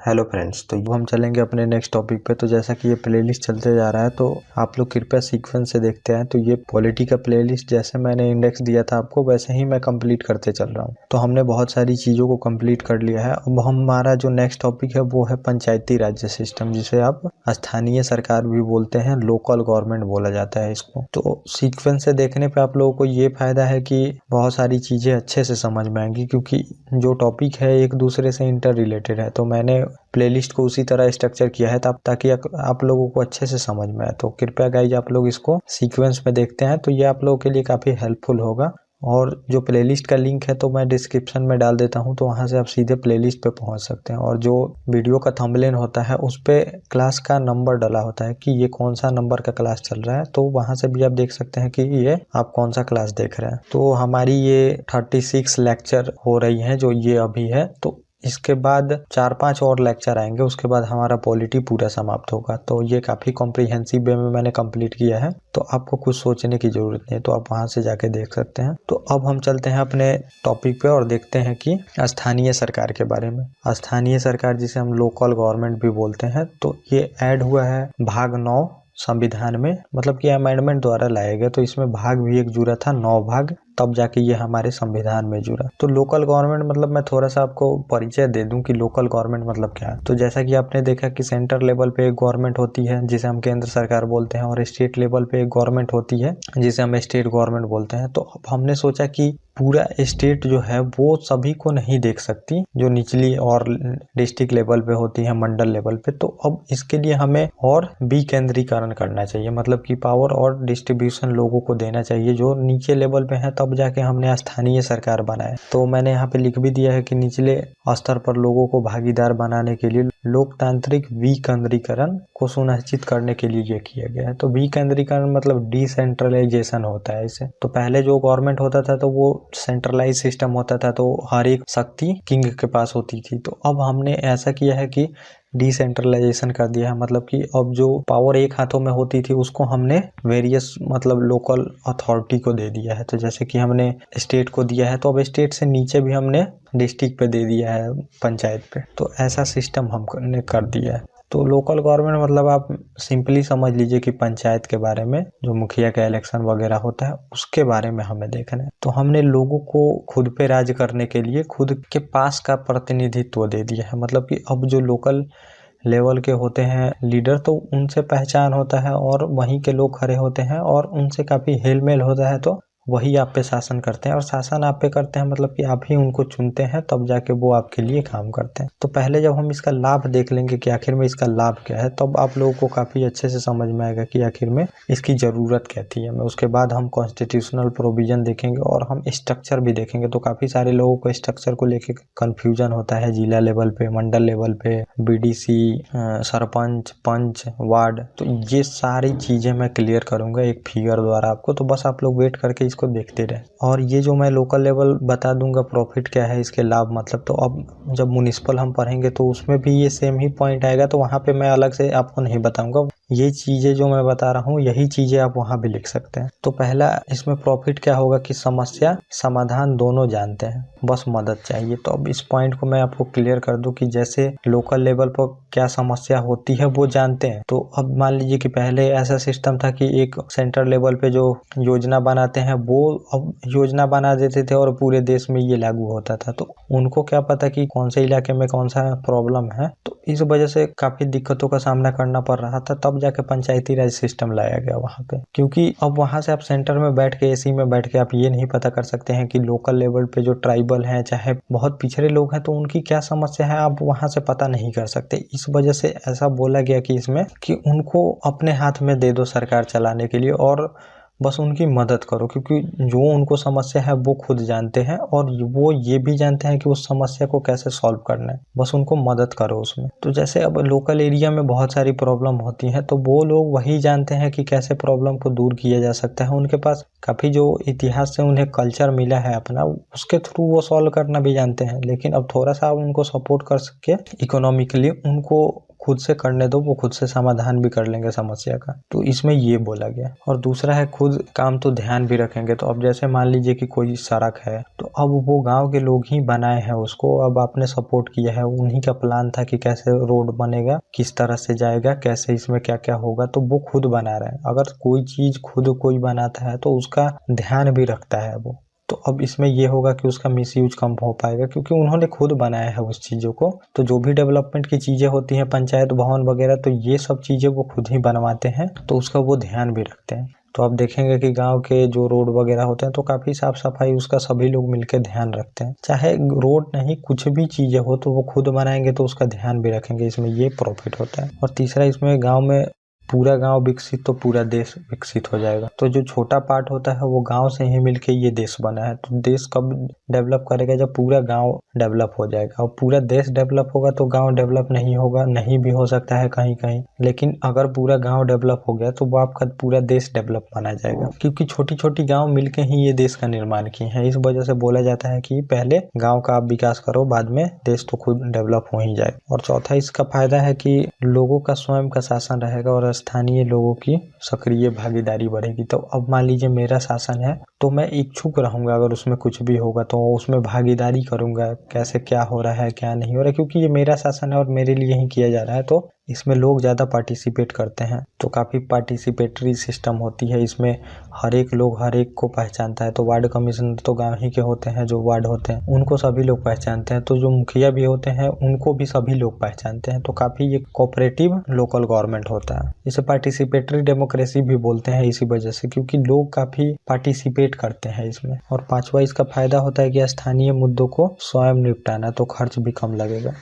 Hello friends, तो अब हम चलेंगे अपने नेक्स्ट टॉपिक पे। तो जैसा कि ये प्लेलिस्ट चलते जा रहा है तो आप लोग कृपया सीक्वेंस से देखते हैं। तो ये पॉलिटी का प्लेलिस्ट जैसे मैंने इंडेक्स दिया था आपको वैसे ही मैं कंप्लीट करते चल रहा हूँ। तो हमने बहुत सारी चीज़ों को कंप्लीट कर लिया है। अब हमारा जो नेक्स्ट टॉपिक है वो है पंचायती राज्य सिस्टम, जिसे आप स्थानीय सरकार भी बोलते हैं, लोकल गवर्नमेंट बोला जाता है इसको। तो सीक्वेंस से देखने पे आप लोगों को ये फायदा है कि बहुत सारी चीज़ें अच्छे से समझ में आएंगी, क्योंकि जो टॉपिक है एक दूसरे से इंटर रिलेटेड है। तो मैंने प्लेलिस्ट को उसी तरह स्ट्रक्चर किया है ताकि आप लोगों को अच्छे से समझ में आए। तो कृपया गाइज आप लोग इसको सीक्वेंस में देखते हैं तो ये आप लोगों के लिए काफ़ी हेल्पफुल होगा। और जो प्लेलिस्ट का लिंक है तो मैं डिस्क्रिप्शन में डाल देता हूं, तो वहां से आप सीधे प्लेलिस्ट पे पहुंच सकते हैं। और जो वीडियो का थंबनेल होता है उस पे क्लास का नंबर डला होता है कि ये कौन सा नंबर का क्लास चल रहा है, तो वहां से भी आप देख सकते हैं कि ये आप कौन सा क्लास देख रहे हैं। तो हमारी ये 36 लेक्चर हो रही है जो ये अभी है। तो इसके बाद 4-5 और लेक्चर आएंगे, उसके बाद हमारा पॉलिटी पूरा समाप्त होगा। तो ये काफ़ी कॉम्प्रिहेंसिव वे में मैंने कंप्लीट किया है, तो आपको कुछ सोचने की ज़रूरत नहीं है, तो आप वहां से जाके देख सकते हैं। तो अब हम चलते हैं अपने टॉपिक पे और देखते हैं कि स्थानीय सरकार के बारे में। स्थानीय सरकार जिसे हम लोकल गवर्नमेंट भी बोलते हैं, तो ये ऐड हुआ है भाग 9 संविधान में, मतलब कि अमेंडमेंट द्वारा लाया गया। तो इसमें भाग भी एक जुड़ा था, 9 भाग, तब जाके ये हमारे संविधान में जुड़ा। तो लोकल गवर्नमेंट मतलब मैं थोड़ा सा आपको परिचय दे दूं कि लोकल गवर्नमेंट मतलब क्या है। तो जैसा कि आपने देखा कि सेंटर लेवल पे एक गवर्नमेंट होती है जिसे हम केंद्र सरकार बोलते हैं, और स्टेट लेवल पे एक गवर्नमेंट होती है जिसे हम स्टेट गवर्नमेंट बोलते हैं। तो अब हमने सोचा कि पूरा स्टेट जो है वो सभी को नहीं देख सकती, जो निचली और डिस्ट्रिक्ट लेवल पे होती है, मंडल लेवल पे। तो अब इसके लिए हमें और विकेंद्रीकरण करना चाहिए, मतलब कि पावर और डिस्ट्रीब्यूशन लोगों को देना चाहिए जो नीचे लेवल पे है, तब जाके हमने स्थानीय सरकार बनाया। तो मैंने यहाँ पे लिख भी दिया है कि निचले स्तर पर लोगों को भागीदार बनाने के लिए लोकतांत्रिक विकेंद्रीकरण को सुनिश्चित करने के लिए ये किया गया है। तो विकेंद्रीकरण मतलब डिसेंट्रलाइजेशन होता है इसे। तो पहले जो गवर्नमेंट होता था तो वो सेंट्रलाइज सिस्टम होता था, तो हर एक शक्ति किंग के पास होती थी। तो अब हमने ऐसा किया है कि डिसेंट्रलाइजेशन कर दिया है, मतलब कि अब जो पावर एक हाथों में होती थी उसको हमने वेरियस मतलब लोकल अथॉरिटी को दे दिया है। तो जैसे कि हमने स्टेट को दिया है, तो अब स्टेट से नीचे भी हमने डिस्ट्रिक्ट पे दे दिया है, पंचायत पे। तो ऐसा सिस्टम हमने कर दिया है। तो लोकल गवर्नमेंट मतलब आप सिंपली समझ लीजिए कि पंचायत के बारे में, जो मुखिया का इलेक्शन वगैरह होता है उसके बारे में हमें देखना है। तो हमने लोगों को खुद पे राज करने के लिए खुद के पास का प्रतिनिधित्व दे दिया है, मतलब कि अब जो लोकल लेवल के होते हैं लीडर, तो उनसे पहचान होता है और वहीं के लोग खड़े होते हैं और उनसे काफ़ी हेल मेल होता है। तो वही आप पे शासन करते हैं, और शासन आप पे करते हैं मतलब कि आप ही उनको चुनते हैं, तब जाके वो आपके लिए काम करते हैं। तो पहले जब हम इसका लाभ देख लेंगे कि आखिर में इसका लाभ क्या है, तब आप लोगों को काफ़ी अच्छे से समझ में आएगा कि आखिर में इसकी ज़रूरत क्या थी हमें। उसके बाद हम कॉन्स्टिट्यूशनल प्रोविज़न देखेंगे और हम स्ट्रक्चर भी देखेंगे। तो काफ़ी सारे लोगों को स्ट्रक्चर को लेके कन्फ्यूजन होता है, जिला लेवल पे, मंडल लेवल पे, BDC, सरपंच, पंच, वार्ड। तो ये सारी चीज़ें मैं क्लियर करूँगा एक फिगर द्वारा आपको, तो बस आप लोग वेट करके इसको देखते रहे। और ये जो मैं लोकल लेवल बता दूंगा प्रॉफिट क्या है, इसके लाभ मतलब, तो अब जब म्युनिसिपल हम पढ़ेंगे तो उसमें भी ये सेम ही पॉइंट आएगा, तो वहाँ पे मैं अलग से आपको नहीं बताऊंगा। ये चीज़ें जो मैं बता रहा हूँ यही चीज़ें आप वहाँ भी लिख सकते हैं। तो पहला इसमें प्रॉफिट क्या होगा कि समस्या समाधान दोनों जानते हैं, बस मदद चाहिए। तो अब इस पॉइंट को मैं आपको क्लियर कर दूं कि जैसे लोकल लेवल पर क्या समस्या होती है वो जानते हैं। तो अब मान लीजिए कि पहले ऐसा सिस्टम था कि एक सेंटर लेवल पे जो योजना बनाते हैं वो अब योजना बना देते थे और पूरे देश में ये लागू होता था। तो उनको क्या पता कि कौन से इलाके में कौन सा प्रॉब्लम है, तो इस वजह से काफी दिक्कतों का सामना करना पड़ रहा था। तब जाके पंचायती राज सिस्टम लाया गया वहाँ पे, क्योंकि अब वहाँ से आप सेंटर में बैठ के, एसी में बैठ के आप ये नहीं पता कर सकते हैं कि लोकल लेवल पे जो ट्राइबल हैं, चाहे बहुत पिछड़े लोग हैं, तो उनकी क्या समस्या है आप वहाँ से पता नहीं कर सकते। इस वजह से ऐसा बोला गया कि इसमें कि उनको अपने हाथ में दे दो सरकार चलाने के लिए, और बस उनकी मदद करो, क्योंकि जो उनको समस्या है वो खुद जानते हैं और वो ये भी जानते हैं कि उस समस्या को कैसे सॉल्व करना है, बस उनको मदद करो उसमें। तो जैसे अब लोकल एरिया में बहुत सारी प्रॉब्लम होती हैं, तो वो लोग वही जानते हैं कि कैसे प्रॉब्लम को दूर किया जा सकता है। उनके पास काफ़ी जो इतिहास से उन्हें कल्चर मिला है अपना, उसके थ्रू वो सॉल्व करना भी जानते हैं। लेकिन अब थोड़ा सा उनको सपोर्ट कर सके इकोनॉमिकली, उनको खुद से करने दो, वो खुद से समाधान भी कर लेंगे समस्या का। तो इसमें ये बोला गया। और दूसरा है खुद काम तो ध्यान भी रखेंगे। तो अब जैसे मान लीजिए कि कोई सड़क है, तो अब वो गांव के लोग ही बनाए हैं उसको, अब आपने सपोर्ट किया है, उन्हीं का प्लान था कि कैसे रोड बनेगा, किस तरह से जाएगा, कैसे इसमें क्या क्या होगा, तो वो खुद बना रहे हैं। अगर कोई चीज खुद कोई बनाता है तो उसका ध्यान भी रखता है वो। तो अब इसमें ये होगा कि उसका मिसयूज कम हो पाएगा, क्योंकि उन्होंने खुद बनाया है उस चीज़ों को। तो जो भी डेवलपमेंट की चीज़ें होती हैं, पंचायत भवन वगैरह, तो ये सब चीज़ें वो खुद ही बनवाते हैं, तो उसका वो ध्यान भी रखते हैं। तो आप देखेंगे कि गांव के जो रोड वगैरह होते हैं तो काफ़ी साफ सफाई उसका सभी लोग मिलकर ध्यान रखते हैं। चाहे रोड नहीं, कुछ भी चीज़ें हो तो वो खुद बनाएंगे तो उसका ध्यान भी रखेंगे। इसमें ये प्रॉफिट होता है। और तीसरा, इसमें गाँव में पूरा गांव विकसित तो पूरा देश विकसित हो जाएगा। तो जो छोटा पार्ट होता है वो गांव से ही मिलके ये देश बना है। तो देश कब डेवलप करेगा? जब पूरा गांव डेवलप हो जाएगा। और पूरा देश डेवलप होगा तो गांव डेवलप नहीं होगा, नहीं भी हो सकता है कहीं कहीं। लेकिन अगर पूरा गांव डेवलप हो गया तो वो आपका पूरा देश डेवलप माना जाएगा, क्योंकि छोटी छोटी गाँव मिलके ही ये देश का निर्माण किए हैं। इस वजह से बोला जाता है कि पहले गाँव का आप विकास करो, बाद में देश तो खुद डेवलप हो ही जाए। और चौथा इसका फायदा है कि लोगों का स्वयं का शासन रहेगा और स्थानीय लोगों की सक्रिय भागीदारी बढ़ेगी। तो अब मान लीजिए मेरा शासन है, तो मैं इच्छुक रहूंगा, अगर उसमें कुछ भी होगा तो उसमें भागीदारी करूंगा, कैसे क्या हो रहा है क्या नहीं हो रहा है, क्योंकि ये मेरा शासन है और मेरे लिए ही किया जा रहा है। तो इसमें लोग ज़्यादा पार्टिसिपेट करते हैं। तो काफ़ी पार्टिसिपेटरी सिस्टम होती है इसमें। हर एक लोग हर एक को पहचानता है। तो वार्ड कमिश्नर तो गाँव ही के होते हैं, जो वार्ड होते हैं उनको सभी लोग पहचानते हैं। तो जो मुखिया भी होते हैं उनको भी सभी लोग पहचानते हैं। तो काफ़ी ये कोऑपरेटिव लोकल गवर्नमेंट होता है। इसे पार्टिसिपेटरी डेमोक्रेसी भी बोलते हैं इसी वजह से, क्योंकि लोग काफ़ी पार्टिसिपेट करते हैं इसमें। और पांचवा इसका फायदा होता है कि स्थानीय मुद्दों को स्वयं निपटाना, तो खर्च भी कम लगेगा।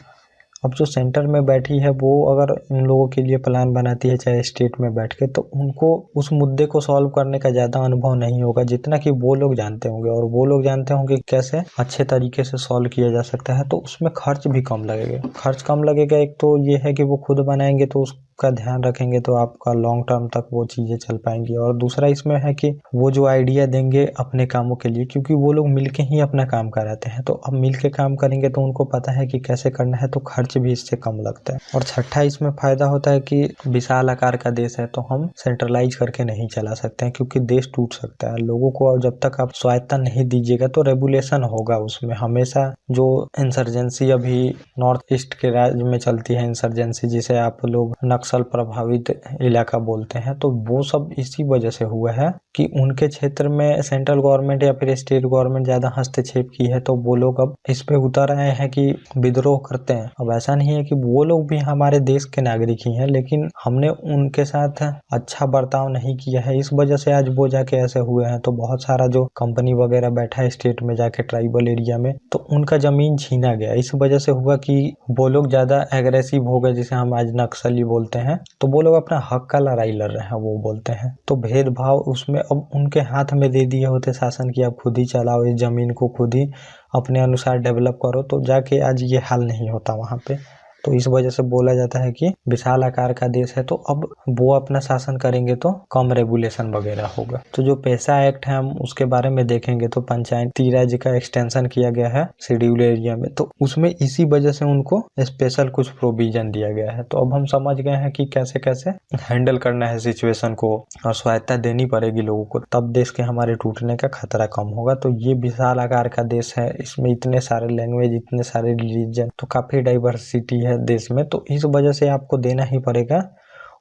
अब जो सेंटर में बैठी है वो अगर उन लोगों के लिए प्लान बनाती है, चाहे स्टेट में बैठ के, तो उनको उस मुद्दे को सॉल्व करने का ज़्यादा अनुभव नहीं होगा जितना कि वो लोग जानते होंगे। और वो लोग जानते होंगे कैसे अच्छे तरीके से सॉल्व किया जा सकता है। तो उसमें खर्च भी कम लगेगा। खर्च कम लगेगा, एक तो ये है कि वो खुद बनाएंगे तो का ध्यान रखेंगे तो आपका लॉन्ग टर्म तक वो चीज़ें चल पाएंगी। और दूसरा इसमें है कि वो जो आइडिया देंगे अपने कामों के लिए, क्योंकि वो लोग मिलके ही अपना काम कराते हैं, तो अब मिलके काम करेंगे तो उनको पता है कि कैसे करना है, तो खर्च भी इससे कम लगता है। और छठा इसमें फायदा होता है कि विशाल आकार का देश है तो हम सेंट्रलाइज करके नहीं चला सकते हैं, क्योंकि देश टूट सकता है। लोगों को जब तक आप स्वायत्ता नहीं दीजिएगा तो रेगुलेशन होगा उसमें हमेशा। जो इंसर्जेंसी अभी नॉर्थ ईस्ट के राज्य में चलती है, इंसर्जेंसी जिसे आप लोग नक्सल प्रभावित इलाका बोलते हैं, तो वो सब इसी वजह से हुआ है कि उनके क्षेत्र में सेंट्रल गवर्नमेंट या फिर स्टेट गवर्नमेंट ज्यादा हस्तक्षेप की है। तो वो लोग अब इस पे उतर आए हैं कि विद्रोह करते हैं। अब ऐसा नहीं है कि वो लोग भी हमारे देश के नागरिक ही हैं, लेकिन हमने उनके साथ अच्छा बर्ताव नहीं किया है, इस वजह से आज वो जाके ऐसे हुए हैं। तो बहुत सारा जो कंपनी वगैरह बैठा है स्टेट में जाके ट्राइबल एरिया में, तो उनका जमीन छीना गया। इस वजह से हुआ कि वो लोग ज्यादा एग्रेसिव हो गए, जिसे हम आज नक्सली बोलते हैं। तो वो लोग अपना हक का लड़ाई लड़ रहे हैं, वो बोलते हैं। तो भेदभाव उसमें अब उनके हाथ में दे दिए होते शासन की, आप खुद ही चलाओ इस जमीन को, खुद ही अपने अनुसार डेवलप करो, तो जाके आज ये हाल नहीं होता वहाँ पे। तो इस वजह से बोला जाता है कि विशाल आकार का देश है, तो अब वो अपना शासन करेंगे तो कम रेगुलेशन वगैरह होगा। तो जो पैसा एक्ट है हम उसके बारे में देखेंगे तो पंचायती राज का एक्सटेंशन किया गया है शेड्यूल एरिया में, तो उसमें इसी वजह से उनको स्पेशल कुछ प्रोविजन दिया गया है। तो अब हम समझ गए हैं कि कैसे कैसे हैंडल करना है सिचुएशन को, और स्वायत्ता देनी पड़ेगी लोगों को, तब देश के हमारे टूटने का खतरा कम होगा। तो ये विशाल आकार का देश है, इसमें इतने सारे लैंग्वेज, इतने सारे रिलीजन, तो काफी डाइवर्सिटी है देश में। तो इस वजह से आपको देना ही पड़ेगा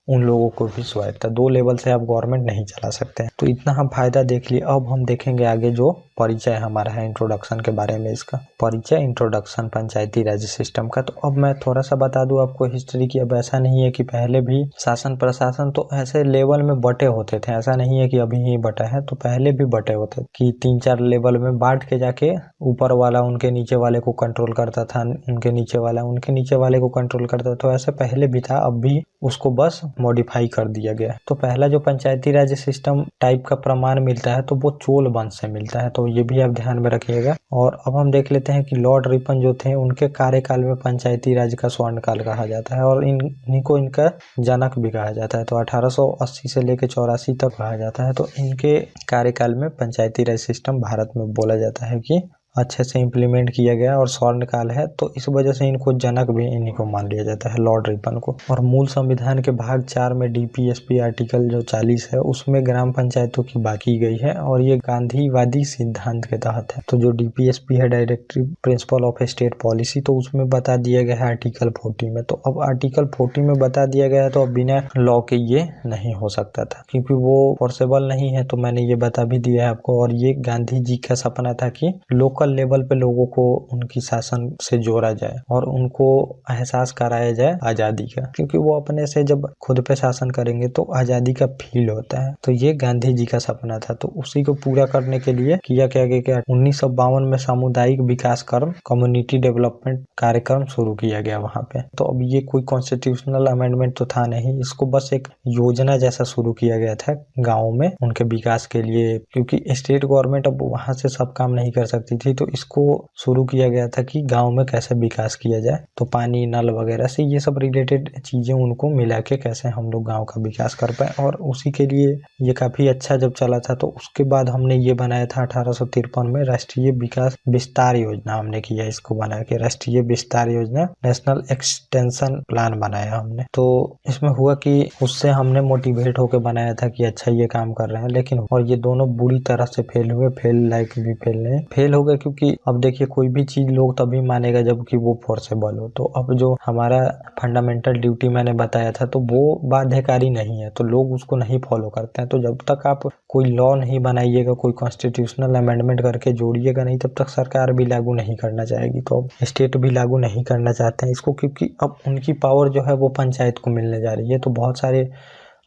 उन लोगों को भी स्वायत्ता। दो लेवल से आप गवर्नमेंट नहीं चला सकते हैं। तो इतना हम फायदा देख लिए। अब हम देखेंगे आगे जो परिचय हमारा है इंट्रोडक्शन के बारे में, इसका परिचय इंट्रोडक्शन पंचायती राज सिस्टम का। तो अब मैं थोड़ा सा बता दूं आपको हिस्ट्री की। अब ऐसा नहीं है कि पहले भी शासन प्रशासन तो ऐसे लेवल में बटे होते थे, ऐसा नहीं है कि अभी ही बटा है, तो पहले भी बटे होते कि 3-4 लेवल में बांट के जाके ऊपर वाला उनके नीचे वाले को कंट्रोल करता था, उनके नीचे वाला उनके नीचे वाले को कंट्रोल करता था। तो ऐसे पहले भी था, अब भी उसको बस मॉडिफाई कर दिया गया है। तो पहला जो पंचायती राज सिस्टम टाइप का प्रमाण मिलता है तो वो चोल वंश से मिलता है, तो ये भी आप ध्यान में रखिएगा। और अब हम देख लेते हैं कि लॉर्ड रिपन जो थे उनके कार्यकाल में पंचायती राज का स्वर्ण काल कहा जाता है, और इन्हीं को इनका जनक भी कहा जाता है। तो 1880 से लेकर 84 तक कहा जाता है। तो इनके कार्यकाल में पंचायती राज सिस्टम भारत में बोला जाता है कि अच्छे से इम्प्लीमेंट किया गया और स्वर्णकाल है, तो इस वजह से इनको जनक भी इन्हीं को मान लिया जाता है, लॉर्ड रिपन को। और मूल संविधान के भाग 4 में डीपीएसपी आर्टिकल जो 40 है उसमें ग्राम पंचायतों की बात की गई है और ये गांधीवादी सिद्धांत के तहत है। तो जो डीपीएसपी है, directive principle of state policy, तो उसमें बता दिया गया है आर्टिकल 40 में। तो अब आर्टिकल 40 में बता दिया गया है तो अब बिना लॉ के ये नहीं हो सकता था, क्योंकि वो पॉसिबल नहीं है। तो मैंने ये बता भी दिया है आपको। और ये गांधी जी का सपना था कि लोकल लेवल पे लोगों को उनकी शासन से जोड़ा जाए और उनको एहसास कराया जाए आजादी का, क्योंकि वो अपने से जब खुद पे शासन करेंगे तो आजादी का फील होता है। तो ये गांधी जी का सपना था। तो उसी को पूरा करने के लिए किया क्या गया, 1952 में सामुदायिक विकास कर्म, कम्युनिटी डेवलपमेंट कार्यक्रम शुरू किया गया वहाँ पे। तो अब ये कोई कॉन्स्टिट्यूशनल अमेंडमेंट तो था नहीं, इसको बस एक योजना जैसा शुरू किया गया था गाँव में उनके विकास के लिए, क्योंकि स्टेट गवर्नमेंट अब वहाँ से सब काम नहीं कर सकती थी। तो इसको शुरू किया गया था कि गांव में कैसे विकास किया जाए। तो पानी, नल वगैरह से ये सब रिलेटेड चीजें उनको मिला के कैसे हम लोग गांव का विकास कर पाए। और उसी के लिए ये काफी अच्छा जब चला था, तो उसके बाद हमने ये बनाया था 1853 में राष्ट्रीय विकास विस्तार योजना हमने किया। इसको बना के राष्ट्रीय विस्तार योजना, नेशनल एक्सटेंशन प्लान बनाया हमने। तो इसमें हुआ कि उससे हमने मोटिवेट होकर बनाया था कि अच्छा ये काम कर रहे हैं, लेकिन और ये दोनों बुरी तरह से फेल हुए, फेल लाइक भी फेल हो गए। क्योंकि अब देखिए कोई भी चीज लोग तभी मानेगा जबकि वो फॉर्सेबल हो। तो अब जो हमारा फंडामेंटल ड्यूटी मैंने बताया था तो वो बाध्यकारी नहीं है, तो लोग उसको नहीं फॉलो करते हैं। तो जब तक आप कोई लॉ नहीं बनाइएगा, कोई कॉन्स्टिट्यूशनल अमेंडमेंट करके जोड़िएगा नहीं, तब तक सरकार भी लागू नहीं करना चाहेगी। तो अब स्टेट भी लागू नहीं करना चाहते हैं इसको, क्योंकि अब उनकी पावर जो है वो पंचायत को मिलने जा रही है। तो बहुत सारे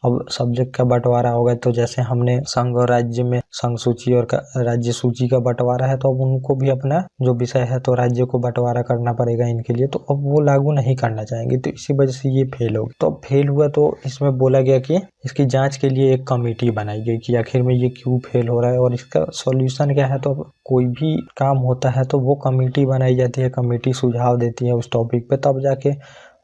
अब सब्जेक्ट का बंटवारा होगा। तो जैसे हमने संघ और राज्य में संघ सूची और राज्य सूची का बंटवारा है, तो अब उनको भी अपना जो विषय है तो राज्य को बंटवारा करना पड़ेगा इनके लिए। तो अब वो लागू नहीं करना चाहेंगे, तो इसी वजह से ये फेल हो गया। तो अब फेल हुआ तो इसमें बोला गया कि इसकी जांच के लिए एक कमेटी बनाई गई कि आखिर में ये क्यों फेल हो रहा है और इसका सॉल्यूशन क्या है। तो कोई भी काम होता है तो वो कमेटी बनाई जाती है, कमेटी सुझाव देती है उस टॉपिक पे, तब जाके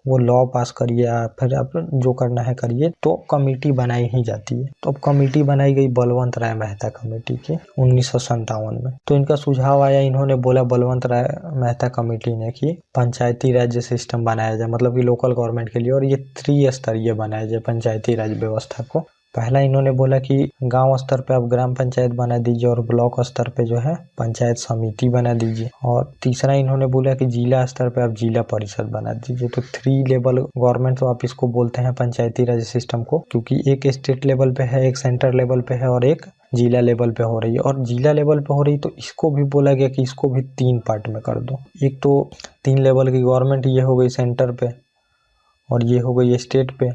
वो लॉ पास करिए या फिर आप जो करना है करिए। तो कमेटी बनाई ही जाती है। तो अब कमेटी बनाई गई बलवंत राय मेहता कमेटी की 1957 में। तो इनका सुझाव आया, इन्होंने बोला बलवंत राय मेहता कमेटी ने कि पंचायती राज्य सिस्टम बनाया जाए, मतलब कि लोकल गवर्नमेंट के लिए, और ये त्रिस्तरीय बनाया जाए पंचायती राज व्यवस्था को। पहला इन्होंने बोला कि गांव स्तर पे आप ग्राम पंचायत बना दीजिए और ब्लॉक स्तर पे जो है पंचायत समिति बना दीजिए। और तीसरा इन्होंने बोला कि जिला स्तर पे आप जिला परिषद बना दीजिए। तो 3 लेवल गवर्नमेंट, तो आप इसको बोलते हैं पंचायती राज सिस्टम को, क्योंकि एक स्टेट लेवल पे है, एक सेंटर लेवल पे है और एक जिला लेवल पे हो रही है। और जिला लेवल पे हो रही तो इसको भी बोला गया कि इसको भी 3 पार्ट में कर दो। एक तो 3 लेवल की गवर्नमेंट, ये हो गई सेंटर पे और ये हो गई स्टेट पे,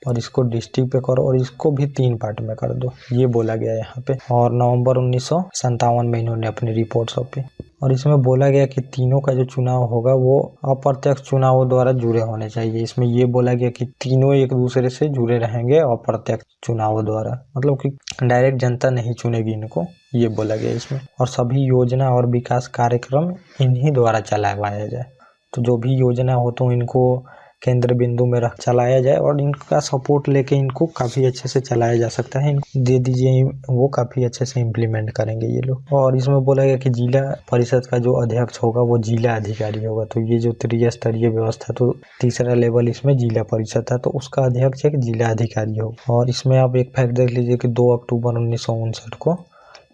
और इसको डिस्ट्रिक्ट पे करो और इसको भी 3 पार्ट में कर दो, ये बोला गया यहाँ पे। और नवंबर 1957 में इन्होंने अपनी रिपोर्ट सौंपी। और इसमें बोला गया कि तीनों का जो चुनाव होगा वो अप्रत्यक्ष चुनावों द्वारा जुड़े होने चाहिए। इसमें ये बोला गया कि तीनों एक दूसरे से जुड़े रहेंगे अप्रत्यक्ष चुनावों द्वारा, मतलब कि डायरेक्ट जनता नहीं चुनेगी इनको, ये बोला गया इसमें। और सभी योजना और विकास कार्यक्रम इन्हीं द्वारा चलाया जाए। तो जो भी योजना हो तो इनको केंद्र बिंदु में रख चलाया जाए और इनका सपोर्ट लेके इनको काफ़ी अच्छे से चलाया जा सकता है। इनको दे दीजिए, वो काफ़ी अच्छे से इम्प्लीमेंट करेंगे ये लोग। और इसमें बोला गया कि जिला परिषद का जो अध्यक्ष होगा वो जिला अधिकारी होगा। तो ये जो त्रिस्तरीय व्यवस्था, तो तीसरा लेवल इसमें जिला परिषद था, तो उसका अध्यक्ष एक जिला अधिकारी होगा। और इसमें आप एक फैक्ट देख लीजिए कि 2 अक्टूबर 1959 को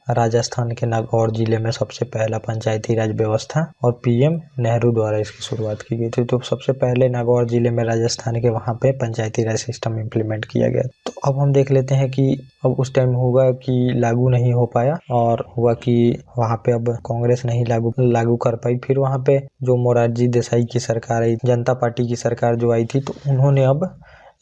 राजस्थान के नागौर जिले में सबसे पहला पंचायती राज व्यवस्था और पीएम नेहरू द्वारा इसकी शुरुआत की गई थी। तो सबसे पहले नागौर जिले में राजस्थान के वहाँ पे पंचायती राज सिस्टम इम्प्लीमेंट किया गया। तो अब हम देख लेते हैं कि अब उस टाइम हुआ कि लागू नहीं हो पाया और हुआ कि वहाँ पे अब कांग्रेस नहीं लागू कर पाई। फिर वहाँ पे जो मोरारजी देसाई की सरकार आई, जनता पार्टी की सरकार जो आई थी, तो उन्होंने अब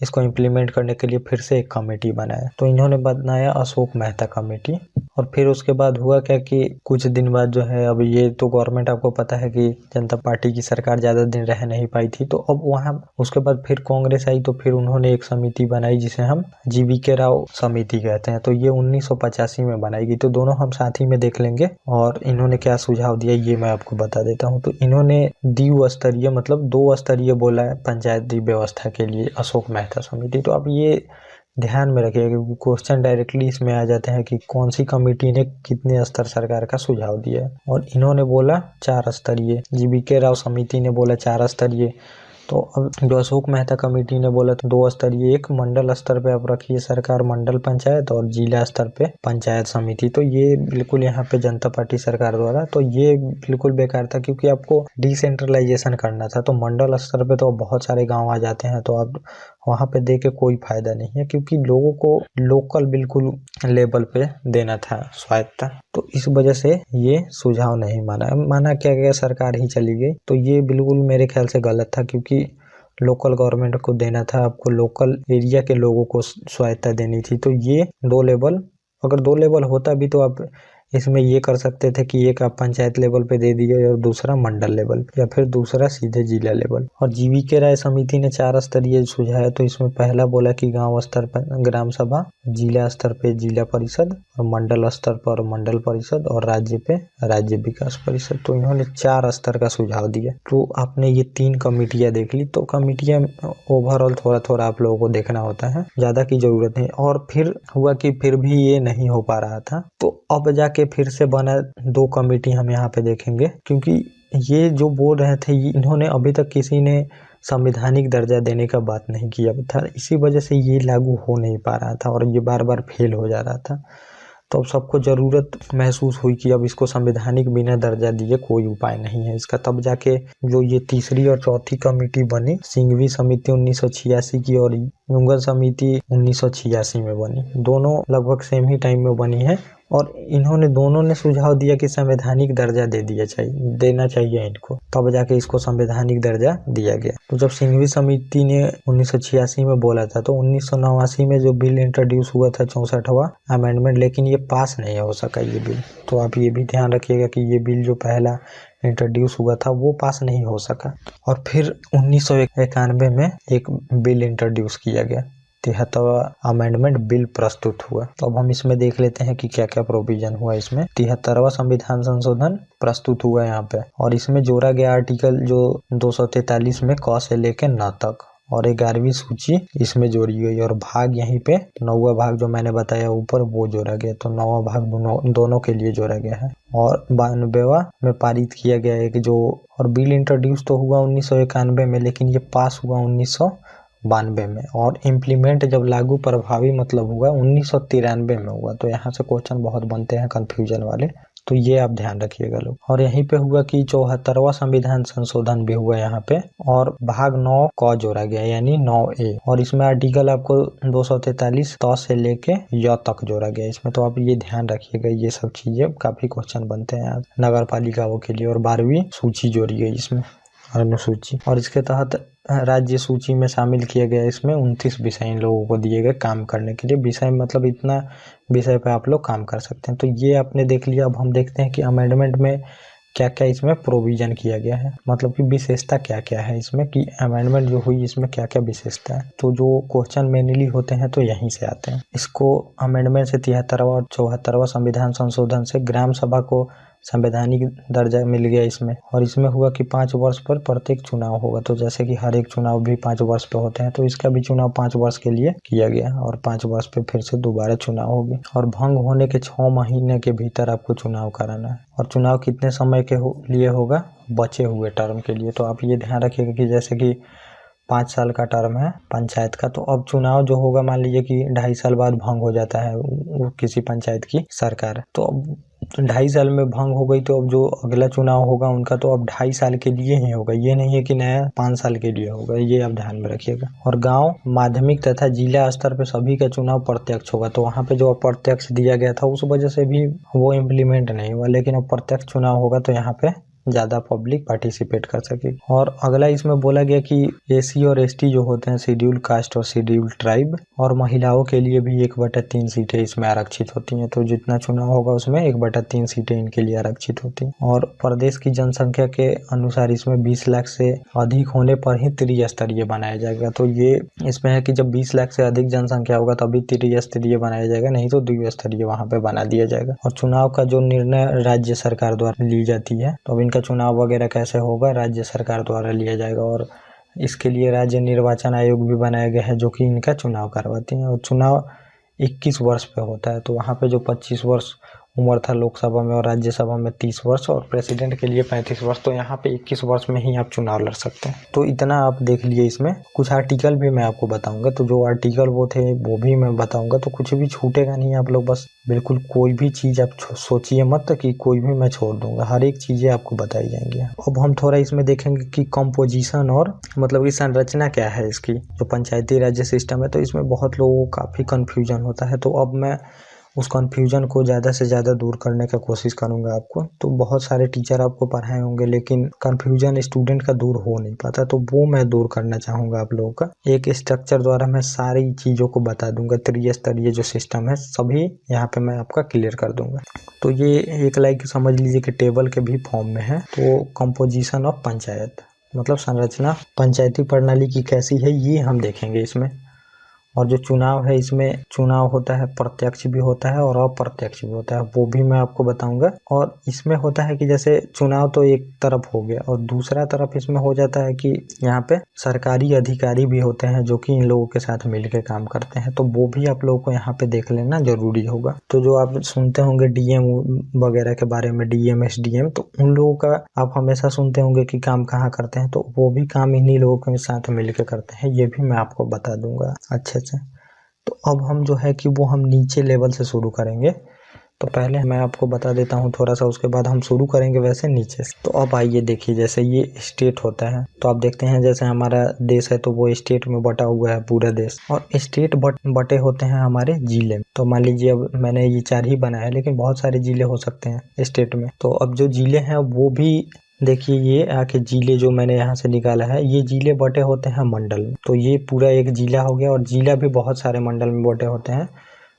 इसको इम्प्लीमेंट करने के लिए फिर से एक कमेटी बनाया। तो इन्होंने बनाया अशोक मेहता कमेटी। और फिर उसके बाद हुआ क्या कि कुछ दिन बाद जो है, अब ये तो गवर्नमेंट आपको पता है कि जनता पार्टी की सरकार ज़्यादा दिन रह नहीं पाई थी। तो अब वहाँ उसके बाद फिर कांग्रेस आई, तो फिर उन्होंने एक समिति बनाई जिसे हम GV राव समिति कहते हैं। तो ये 1985 में बनाई गई। तो दोनों हम साथ ही में देख लेंगे। और इन्होंने क्या सुझाव दिया ये मैं आपको बता देता हूँ। तो इन्होंने द्विस्तरीय, मतलब 2 स्तरीय बोला है पंचायती व्यवस्था के लिए अशोक मेहता समिति। तो अब ये ध्यान में रखिएगा, क्योंकि क्वेश्चन डायरेक्टली इसमें आ जाते हैं कि कौन सी कमेटी ने कितने स्तर सरकार का सुझाव दिया है। और इन्होंने बोला 4 स्तरीय, GBK राव समिति ने बोला 4 स्तरीय, तो अब जो अशोक मेहता कमेटी ने बोला तो 2 स्तरीय, एक मंडल स्तर पे आप रखिए सरकार, मंडल पंचायत, और जिला स्तर पे पंचायत समिति। तो ये बिल्कुल यहाँ पे जनता पार्टी सरकार द्वारा, तो ये बिल्कुल बेकार था, क्योंकि आपको डिसेंट्रलाइजेशन करना था। तो मंडल स्तर पे तो बहुत सारे गाँव आ जाते हैं, तो आप वहाँ पे दे के कोई फायदा नहीं है, क्योंकि लोगों को लोकल बिल्कुल लेवल पे देना था स्वायत्ता। तो इस वजह से ये सुझाव नहीं माना क्या गया, सरकार ही चली गई। तो ये बिल्कुल मेरे ख्याल से गलत था, क्योंकि लोकल गवर्नमेंट को देना था, आपको लोकल एरिया के लोगों को स्वायत्ता देनी थी। तो ये 2 लेवल, अगर 2 लेवल होता भी तो आप इसमें ये कर सकते थे कि एक आप पंचायत लेवल पे दे दिए और दूसरा मंडल लेवल, या फिर दूसरा सीधे जिला लेवल। और GBK राय समिति ने 4 स्तरीय सुझाया, तो इसमें पहला बोला कि गांव स्तर पर ग्राम सभा, जिला स्तर पे जिला परिषद, और मंडल स्तर पर मंडल परिषद, और राज्य पे राज्य विकास परिषद। तो इन्होंने 4 स्तर का सुझाव दिया। तो आपने ये 3 कमेटियां देख ली। तो कमेटियां ओवरऑल थोड़ा थोड़ा आप लोगों को देखना होता है, ज्यादा की जरूरत नहीं। और फिर हुआ कि फिर भी ये नहीं हो पा रहा था, तो अब जाके फिर से बना 2 कमेटी हम यहाँ पे देखेंगे, क्योंकि ये जो बोल रहे थे इन्होंने अभी तक किसी ने संवैधानिक दर्जा देने का बात नहीं किया था, इसी वजह से ये लागू हो नहीं पा रहा था और ये बार बार फेल हो जा रहा था। तो अब सबको ज़रूरत महसूस हुई कि अब इसको संवैधानिक बिना दर्जा दिए कोई उपाय नहीं है इसका। तब जाके जो ये तीसरी और चौथी कमेटी बनी, सिंघवी समिति 1986 की और युंगल समिति 1986 में बनी, दोनों लगभग सेम ही टाइम में बनी है। और इन्होंने दोनों ने सुझाव दिया कि संवैधानिक दर्जा देना चाहिए इनको, तब जाके इसको संवैधानिक दर्जा दिया गया। तो जब सिंघवी समिति ने 1986 में बोला था, तो 1989 में जो बिल इंट्रोड्यूस हुआ था 64वां अमेंडमेंट, लेकिन ये पास नहीं हो सका ये बिल। तो आप ये भी ध्यान रखिएगा कि ये बिल जो पहला इंट्रोड्यूस हुआ था वो पास नहीं हो सका। और फिर 1991 में एक बिल इंट्रोड्यूस किया गया, 73वां अमेंडमेंट बिल प्रस्तुत हुआ। तो अब हम इसमें देख लेते हैं कि क्या क्या प्रोविजन हुआ इसमें। 73वां संविधान संशोधन प्रस्तुत हुआ यहाँ पे, और इसमें जोड़ा गया आर्टिकल जो 243 में क से लेके न तक, और 11वीं सूची इसमें जोड़ी गई, और भाग यहीं पे 9वां भाग जो मैंने बताया ऊपर वो जोड़ा गया। तो 9वां भाग दोनों के लिए जोड़ा गया है। और 92वां में पारित किया गया है कि जो, और बिल इंट्रोड्यूस तो हुआ 1991 में, लेकिन ये पास हुआ 1992 में, और इम्प्लीमेंट जब लागू प्रभावी मतलब हुआ 1993 में हुआ। तो यहाँ से क्वेश्चन बहुत बनते हैं कंफ्यूजन वाले, तो ये आप ध्यान रखिएगा लोग। और यहीं पे हुआ कि 74वां संविधान संशोधन भी हुआ यहाँ पे, और भाग 9 क जोड़ा गया यानी 9A, और इसमें आर्टिकल आपको 243 त से लेके य तक जोड़ा गया इसमें। तो आप ये ध्यान रखिएगा, ये सब चीजें काफी क्वेश्चन बनते हैं नगर पालिकाओं के लिए। और 12वीं सूची जोड़ी गई इसमें, अनुसूची, और इसके तहत राज्य सूची में शामिल किया गया। इसमें 29 विषय इन लोगों को दिए गए काम करने के लिए। विषय मतलब इतना विषय पे आप लोग काम कर सकते हैं। तो ये आपने देख लिया। अब हम देखते हैं कि अमेंडमेंट में क्या क्या इसमें प्रोविजन किया गया है, मतलब कि विशेषता क्या क्या है इसमें, कि अमेंडमेंट जो हुई इसमें क्या क्या विशेषता है। तो जो क्वेश्चन मेनली होते हैं तो यहीं से आते हैं। इसको अमेंडमेंट से 73वां और 74वां संविधान संशोधन से ग्राम सभा को संवैधानिक दर्जा मिल गया इसमें। और इसमें हुआ कि 5 वर्ष पर प्रत्येक चुनाव होगा। तो जैसे कि हर एक चुनाव भी 5 वर्ष पे होते हैं, तो इसका भी चुनाव 5 वर्ष के लिए किया गया, और 5 वर्ष पे फिर से दोबारा चुनाव होगी। और भंग होने के 6 महीने के भीतर आपको चुनाव कराना है। और चुनाव कितने समय के लिए होगा, बचे हुए टर्म के लिए। तो आप ये ध्यान रखिएगा कि जैसे कि 5 साल का टर्म है पंचायत का, तो अब चुनाव जो होगा, मान लीजिए कि 2.5 साल बाद भंग हो जाता है वो किसी पंचायत की सरकार, तो अब 2.5 साल में भंग हो गई, तो अब जो अगला चुनाव होगा उनका तो अब 2.5 साल के लिए ही होगा, ये नहीं है कि नया 5 साल के लिए होगा। ये आप ध्यान में रखिएगा। और गांव, माध्यमिक तथा जिला स्तर पे सभी का चुनाव प्रत्यक्ष होगा। तो वहाँ पे जो अप्रत्यक्ष दिया गया था उस वजह से भी वो इम्प्लीमेंट नहीं हुआ, लेकिन अब प्रत्यक्ष चुनाव होगा तो यहाँ पे ज़्यादा पब्लिक पार्टिसिपेट कर सके। और अगला इसमें बोला गया कि एसी और एसटी जो होते हैं, शेड्यूल कास्ट और शेड्यूल ट्राइब, और महिलाओं के लिए भी 1/3 सीटें इसमें आरक्षित होती हैं। तो जितना चुनाव होगा उसमें 1/3 सीटें इनके लिए आरक्षित होती हैं। और प्रदेश की जनसंख्या के अनुसार इसमें 20 लाख से अधिक होने पर ही त्रिस्तरीय बनाया जाएगा। तो ये इसमें है कि जब 20 लाख से अधिक जनसंख्या होगा तभी त्रिस्तरीय बनाया जाएगा, नहीं तो द्विस्तरीय वहाँ पे बना दिया जाएगा। और चुनाव का जो निर्णय राज्य सरकार द्वारा ली जाती है, तो अब इनका चुनाव वगैरह कैसे होगा, राज्य सरकार द्वारा लिया जाएगा। और इसके लिए राज्य निर्वाचन आयोग भी बनाया गया है जो कि इनका चुनाव करवाते हैं। और चुनाव 21 वर्ष पे होता है। तो वहाँ पे जो 25 वर्ष उम्र था लोकसभा में और राज्यसभा में 30 वर्ष और प्रेसिडेंट के लिए 35 वर्ष, तो यहाँ पे 21 वर्ष में ही आप चुनाव लड़ सकते हैं। तो इतना आप देख लिए। इसमें कुछ आर्टिकल भी मैं आपको बताऊंगा, तो जो आर्टिकल वो थे वो भी मैं बताऊंगा। तो कुछ भी छूटेगा नहीं, आप लोग बस बिल्कुल कोई भी चीज़ आप सोचिए मत कि कोई भी मैं छोड़ दूंगा, हर एक चीज़ें आपको बताई जाएंगी। अब हम थोड़ा इसमें देखेंगे कि कंपोजिशन और मतलब कि संरचना क्या है इसकी, जो पंचायती राज्य सिस्टम है। तो इसमें बहुत लोगों को काफ़ी कन्फ्यूजन होता है, तो अब मैं उस कन्फ्यूजन को ज़्यादा से ज़्यादा दूर करने का कोशिश करूँगा आपको। तो बहुत सारे टीचर आपको पढ़ाए होंगे, लेकिन कन्फ्यूजन स्टूडेंट का दूर हो नहीं पाता, तो वो मैं दूर करना चाहूँगा आप लोगों का। एक स्ट्रक्चर द्वारा मैं सारी चीज़ों को बता दूंगा, त्रिस्तरीय जो सिस्टम है सभी यहाँ पे मैं आपका क्लियर कर दूंगा। तो ये एक लाइक समझ लीजिए कि टेबल के भी फॉर्म में है। तो कंपोजिशन ऑफ पंचायत मतलब संरचना पंचायती प्रणाली की कैसी है, ये हम देखेंगे इसमें। और जो चुनाव है, इसमें चुनाव होता है प्रत्यक्ष भी होता है और अप्रत्यक्ष भी होता है, वो भी मैं आपको बताऊंगा। और इसमें होता है कि जैसे चुनाव तो एक तरफ हो गया, और दूसरा तरफ इसमें हो जाता है कि यहाँ पे सरकारी अधिकारी भी होते हैं जो कि इन लोगों के साथ मिलकर काम करते हैं। तो वो भी आप लोगों को यहाँ पे देख लेना जरूरी होगा। तो जो आप सुनते होंगे डीएम वगैरह के बारे में, डीएम एसडीएम, तो उन लोगों का आप हमेशा सुनते होंगे कि काम कहाँ करते हैं, तो वो भी काम इन्हीं लोगों के साथ मिलकर करते हैं, ये भी मैं आपको बता दूंगा। अच्छा। तो अब हम जो है कि वो हम नीचे लेवल से शुरू करेंगे। तो पहले मैं आपको बता देता हूँ थोड़ा सा, उसके बाद हम शुरू करेंगे वैसे नीचे से। तो अब आइए देखिए, जैसे ये स्टेट होता है, तो आप देखते हैं जैसे हमारा देश है तो वो स्टेट में बटा हुआ है पूरा देश, और स्टेट बटे होते हैं हमारे जिले में। तो मान लीजिए अब मैंने ये 4 ही बनाया है, लेकिन बहुत सारे जिले हो सकते हैं स्टेट में। तो अब जो जिले हैं वो भी देखिए, ये आके जिले जो मैंने यहाँ से निकाला है, ये जिले बटे होते हैं मंडल में। तो ये पूरा एक जिला हो गया, और जिला भी बहुत सारे मंडल में बटे होते हैं।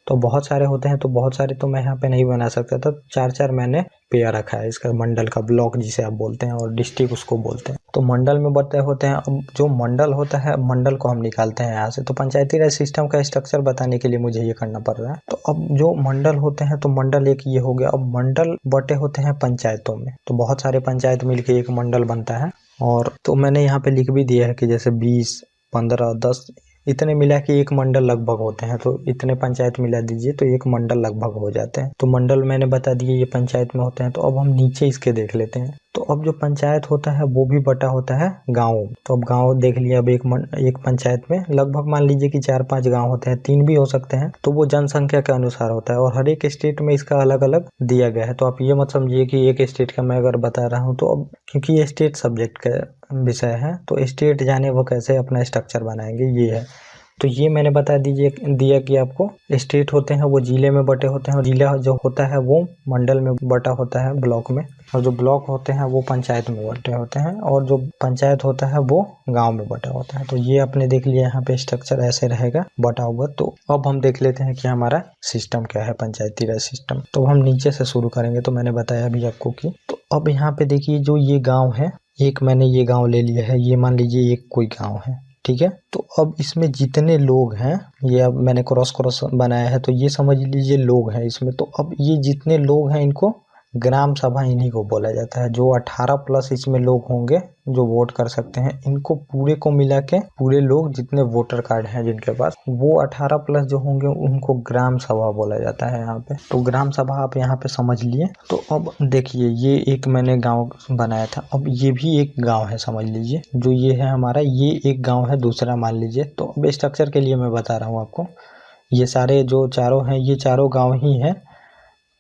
तो बहुत सारे होते हैं, तो बहुत सारे तो मैं यहाँ पे नहीं बना सकता था, 4-4 मैंने पेयर रखा है इसका, मंडल का, ब्लॉक जिसे आप बोलते हैं, और डिस्ट्रिक्ट उसको बोलते हैं। तो मंडल में बटे होते हैं। अब जो मंडल होता है, मंडल को हम निकालते हैं यहाँ से। तो पंचायती राज सिस्टम का स्ट्रक्चर बताने के लिए मुझे ये करना पड़ रहा है। तो अब जो मंडल होते हैं, तो मंडल एक ये हो गया। अब मंडल बटे होते हैं पंचायतों में, तो बहुत सारे पंचायत मिलके एक मंडल बनता है। और तो मैंने यहाँ पे लिख भी दिया है कि जैसे 20, 15, 10 इतने मिला के एक मंडल लगभग होते हैं। तो इतने पंचायत मिला दीजिए तो एक मंडल लगभग हो जाते हैं। तो मंडल मैंने बता दिए ये पंचायत में होते हैं। तो अब हम नीचे इसके देख लेते हैं। तो अब जो पंचायत होता है वो भी बटा होता है गाँव। तो अब गाँव देख लिया। अब एक पंचायत में लगभग मान लीजिए कि 4-5 गाँव होते हैं, 3 भी हो सकते हैं। तो वो जनसंख्या के अनुसार होता है, और हर एक स्टेट में इसका अलग अलग दिया गया है। तो आप ये मत समझिए कि एक स्टेट का मैं अगर बता रहा हूँ, तो अब क्योंकि ये स्टेट सब्जेक्ट का विषय है, तो स्टेट जाने वो कैसे अपना स्ट्रक्चर बनाएंगे, ये है। तो ये मैंने बता दिया कि आपको स्टेट होते हैं वो जिले में बटे होते हैं, और जिला जो होता है वो मंडल में बटा होता है, ब्लॉक में। और जो ब्लॉक होते हैं वो पंचायत में बटे होते हैं, और जो पंचायत होता है वो गांव में बटा होता है। तो ये आपने देख लिया, यहाँ पे स्ट्रक्चर ऐसे रहेगा बटा हुआ। तो अब हम देख लेते हैं कि हमारा सिस्टम क्या है, पंचायती राज सिस्टम। तो हम नीचे से शुरू करेंगे। तो मैंने बताया अभी आपको कि तो अब यहाँ पे देखिए, जो ये गाँव है, एक मैंने ये गाँव ले लिया है, ये मान लीजिए एक कोई गाँव है, ठीक है। तो अब इसमें जितने लोग हैं, ये अब मैंने क्रॉस बनाया है, तो ये समझ लीजिए लोग हैं इसमें। तो अब ये जितने लोग हैं, इनको ग्राम सभा इन्हीं को बोला जाता है। जो 18+ इसमें लोग होंगे जो वोट कर सकते हैं, इनको पूरे को मिला के पूरे लोग जितने वोटर कार्ड हैं जिनके पास, वो 18+ जो होंगे उनको ग्राम सभा बोला जाता है यहाँ पे। तो ग्राम सभा आप यहाँ पे समझ लिए। तो अब देखिए, ये एक मैंने गांव बनाया था, अब ये भी एक गांव है समझ लीजिए। जो ये है हमारा, ये एक गांव है, दूसरा मान लीजिए। तो अब स्ट्रक्चर के लिए मैं बता रहा हूँ आपको, ये सारे जो चारों हैं, ये चारों गाँव ही हैं।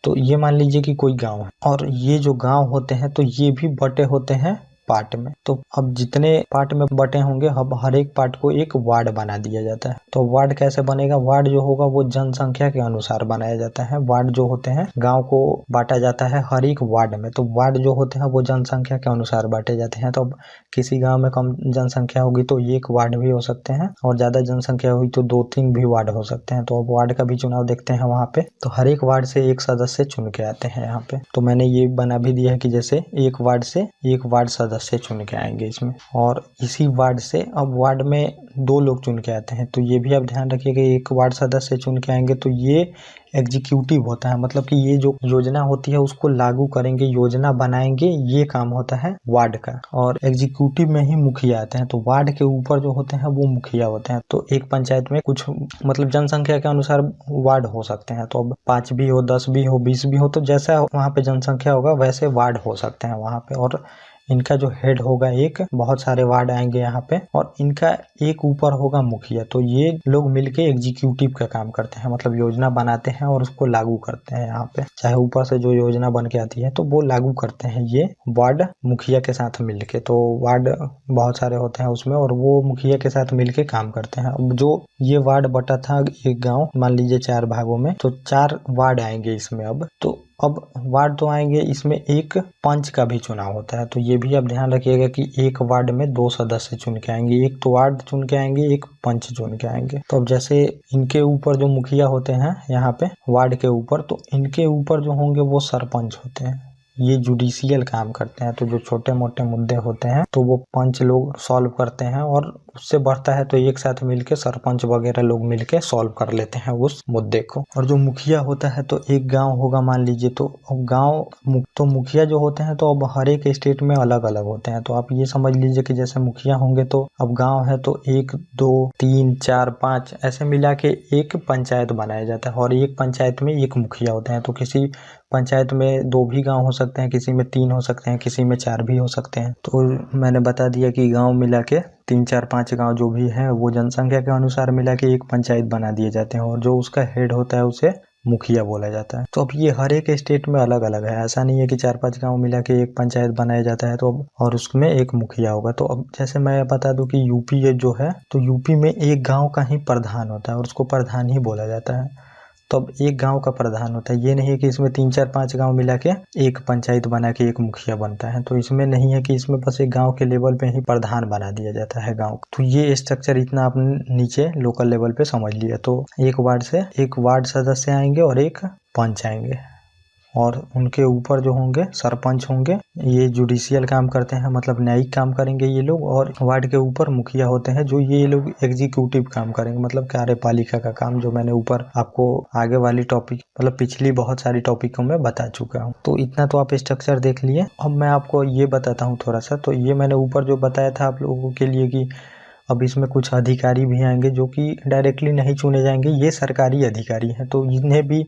तो ये मान लीजिए कि कोई गांव है, और ये जो गांव होते हैं तो ये भी बटे होते हैं पार्ट में। तो अब जितने पार्ट में बटे होंगे, अब हर एक पार्ट को एक वार्ड बना दिया जाता है। तो वार्ड कैसे बनेगा? वार्ड जो होगा वो जनसंख्या के अनुसार बनाया जाता है। वार्ड जो होते हैं, गांव को बांटा जाता है हर एक वार्ड में। तो वार्ड जो होते हैं वो जनसंख्या के अनुसार बांटे जाते हैं। तो अब किसी गाँव में कम जनसंख्या होगी तो एक वार्ड भी हो सकते हैं, और ज्यादा जनसंख्या हुई तो 2-3 भी वार्ड हो सकते हैं। तो अब वार्ड का भी चुनाव देखते हैं वहाँ पे। तो हर एक वार्ड से एक सदस्य चुन के आते हैं यहाँ पे। तो मैंने ये बना भी दिया है कि जैसे एक वार्ड से एक वार्ड सदस्य सदस्य चुन के आएंगे इसमें, और इसी वार्ड से अब वार्ड में 2 लोग चुन के आते हैं। तो ये भी आप ध्यान रखिएगा, एक वार्ड सदस्य चुन के आएंगे तो ये एग्जीक्यूटिव होता है, मतलब कि ये जो योजना होती है उसको लागू करेंगे, योजना बनाएंगे, ये काम होता है वार्ड का। और एग्जीक्यूटिव में ही मुखिया आते हैं, तो वार्ड के ऊपर जो होते हैं वो मुखिया होते हैं। तो एक पंचायत में कुछ मतलब जनसंख्या के अनुसार वार्ड हो सकते हैं, तो अब 5 भी हो, 10 भी हो, 20 भी हो, तो जैसा वहाँ पे जनसंख्या होगा वैसे वार्ड हो सकते हैं वहाँ पे। और इनका जो हेड होगा, एक बहुत सारे वार्ड आएंगे यहाँ पे, और इनका एक ऊपर होगा मुखिया। तो ये लोग मिलके एग्जीक्यूटिव का काम करते हैं, मतलब योजना बनाते हैं और उसको लागू करते हैं यहाँ पे। चाहे ऊपर से जो योजना बन के आती है तो वो लागू करते हैं ये वार्ड मुखिया के साथ मिलके। तो वार्ड बहुत सारे होते हैं उसमें, और वो मुखिया के साथ मिलके काम करते हैं। अब जो ये वार्ड बटा था एक गाँव, मान लीजिए 4 भागों में, तो 4 वार्ड आएंगे इसमें। अब वार्ड तो आएंगे, इसमें एक पंच का भी चुनाव होता है। तो ये भी आप ध्यान रखिएगा कि एक वार्ड में 2 सदस्य चुन के आएंगे, एक तो वार्ड चुन के आएंगे, एक पंच चुन के आएंगे। तो अब जैसे इनके ऊपर जो मुखिया होते हैं यहाँ पे वार्ड के ऊपर, तो इनके ऊपर जो होंगे वो सरपंच होते हैं, ये जुडिशियल काम करते हैं। तो जो छोटे मोटे मुद्दे होते हैं तो वो पंच लोग सॉल्व करते हैं, और उससे बढ़ता है तो एक साथ मिलके सरपंच वगैरह लोग मिलके सॉल्व कर लेते हैं उस मुद्दे को। और जो मुखिया होता है, तो एक गांव होगा मान लीजिए, तो गांव तो मुखिया जो होते हैं तो अब हर एक स्टेट में अलग अलग होते हैं। तो आप ये समझ लीजिए कि जैसे मुखिया होंगे, तो अब गाँव है तो 1 2 3 4 5 ऐसे मिला के एक पंचायत बनाया जाता है, और एक पंचायत में एक मुखिया होते हैं। तो किसी पंचायत में 2 भी गांव हो सकते हैं, किसी में 3 हो सकते हैं, किसी में 4 भी हो सकते हैं। तो मैंने बता दिया कि गांव मिला के 3 4 5 गांव जो भी है वो जनसंख्या के अनुसार मिला के एक पंचायत बना दिए जाते हैं, और जो उसका हेड होता है उसे मुखिया बोला जाता है। तो अब ये हर एक स्टेट में अलग अलग है, ऐसा नहीं है कि 4-5 गांव मिला के एक पंचायत बनाया जाता है तो और उसमें एक मुखिया होगा। तो अब जैसे मैं बता दूं कि यूपी जो है, तो यूपी में एक गांव का ही प्रधान होता है और उसको प्रधान ही बोला जाता है। तो अब एक गांव का प्रधान होता है, ये नहीं है कि इसमें 3 4 5 गांव मिला के एक पंचायत बना के एक मुखिया बनता है। तो इसमें नहीं है कि इसमें बस एक गांव के लेवल पे ही प्रधान बना दिया जाता है गांव। तो ये स्ट्रक्चर इतना आप नीचे लोकल लेवल पे समझ लिया। तो एक वार्ड से एक वार्ड सदस्य आएंगे और एक पंच आएंगे, और उनके ऊपर जो होंगे सरपंच होंगे, ये जुडिशियल काम करते हैं, मतलब न्यायिक काम करेंगे ये लोग। और वार्ड के ऊपर मुखिया होते हैं, जो ये लोग एग्जीक्यूटिव काम करेंगे, मतलब कार्यपालिका का काम, जो मैंने ऊपर आपको आगे वाली टॉपिक मतलब पिछली बहुत सारी टॉपिकों में बता चुका हूँ। तो इतना तो आप स्ट्रक्चर देख लिए। अब मैं आपको ये बताता हूँ थोड़ा सा। तो ये मैंने ऊपर जो बताया था आप लोगों के लिए कि अब इसमें कुछ अधिकारी भी आएंगे जो कि डायरेक्टली नहीं चुने जाएंगे, ये सरकारी अधिकारी हैं, तो इन्हें भी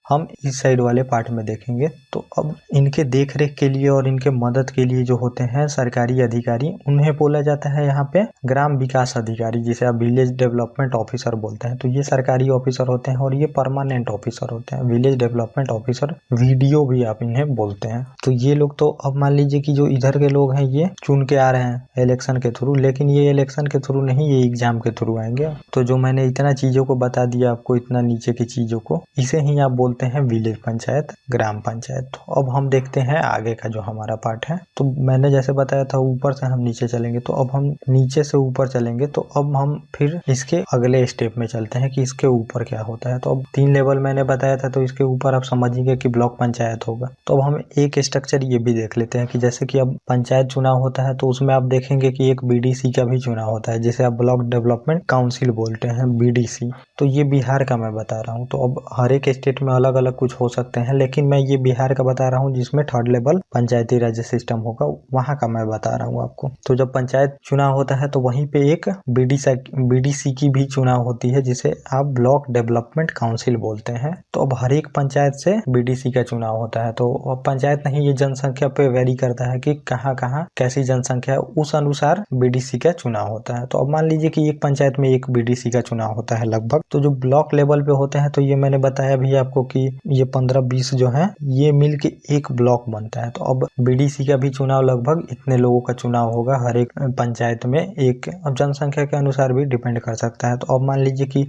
हम इस साइड वाले पार्ट में देखेंगे। तो अब इनके देख रेख के लिए और इनके मदद के लिए जो होते हैं सरकारी अधिकारी, उन्हें बोला जाता है यहाँ पे ग्राम विकास अधिकारी, जिसे आप विलेज डेवलपमेंट ऑफिसर बोलते हैं। तो ये सरकारी ऑफिसर होते हैं और ये परमानेंट ऑफिसर होते हैं, विलेज डेवलपमेंट ऑफिसर, वीडीओ भी आप इन्हें बोलते हैं। तो ये लोग, तो अब मान लीजिए कि जो इधर के लोग हैं ये चुन के आ रहे हैं इलेक्शन के थ्रू, लेकिन ये इलेक्शन के थ्रू नहीं, ये एग्जाम के थ्रू आएंगे। तो जो मैंने इतना चीजों को बता दिया आपको, इतना नीचे की चीजों को, इसे ही आप बोलते हैं विलेज पंचायत, ग्राम पंचायत। तो अब हम देखते हैं आगे का जो हमारा पार्ट है। तो मैंने जैसे बताया था ऊपर से हम नीचे चलेंगे, तो अब हम नीचे से ऊपर चलेंगे। तो अब हम फिर इसके अगले स्टेप में चलते हैं कि इसके ऊपर क्या होता है। तो अब 3 लेवल मैंने बताया था, तो इसके ऊपर आप समझिए कि ब्लॉक पंचायत होगा। तो अब हम एक स्ट्रक्चर ये भी देख लेते हैं कि जैसे कि अब पंचायत चुनाव होता है, तो उसमें आप देखेंगे कि एक बीडीसी का भी चुनाव होता है, जिसे आप ब्लॉक डेवलपमेंट काउंसिल बोलते हैं, बीडीसी। तो ये बिहार का मैं बता रहा हूँ। तो अब हर एक स्टेट में अलग अलग कुछ हो सकते हैं, लेकिन मैं ये बिहार का बता रहा हूँ जिसमें 3rd लेवल पंचायती राज सिस्टम होगा, वहां का मैं बता रहा हूँ आपको। तो जब पंचायत चुनाव होता है तो वहीं पे एक बीडीसी की भी चुनाव होती है, जिसे आप ब्लॉक डेवलपमेंट काउंसिल बोलते हैं। तो अब हर एक पंचायत से बीडीसी का चुनाव होता है। तो अब पंचायत नहीं, ये जनसंख्या पे वेरी करता है कि कहाँ कहाँ कैसी जनसंख्या है, उस अनुसार बीडीसी का चुनाव होता है। तो अब मान लीजिए कि एक पंचायत में एक बीडीसी का चुनाव होता है लगभग। तो जो ब्लॉक लेवल पे होते हैं, तो ये मैंने बताया भी आपको कि ये 15-20 जो है ये मिल के एक ब्लॉक बनता है। तो अब बीडीसी का भी चुनाव लगभग इतने लोगों का चुनाव होगा हर एक पंचायत में एक, अब जनसंख्या के अनुसार भी डिपेंड कर सकता है। तो अब मान लीजिए कि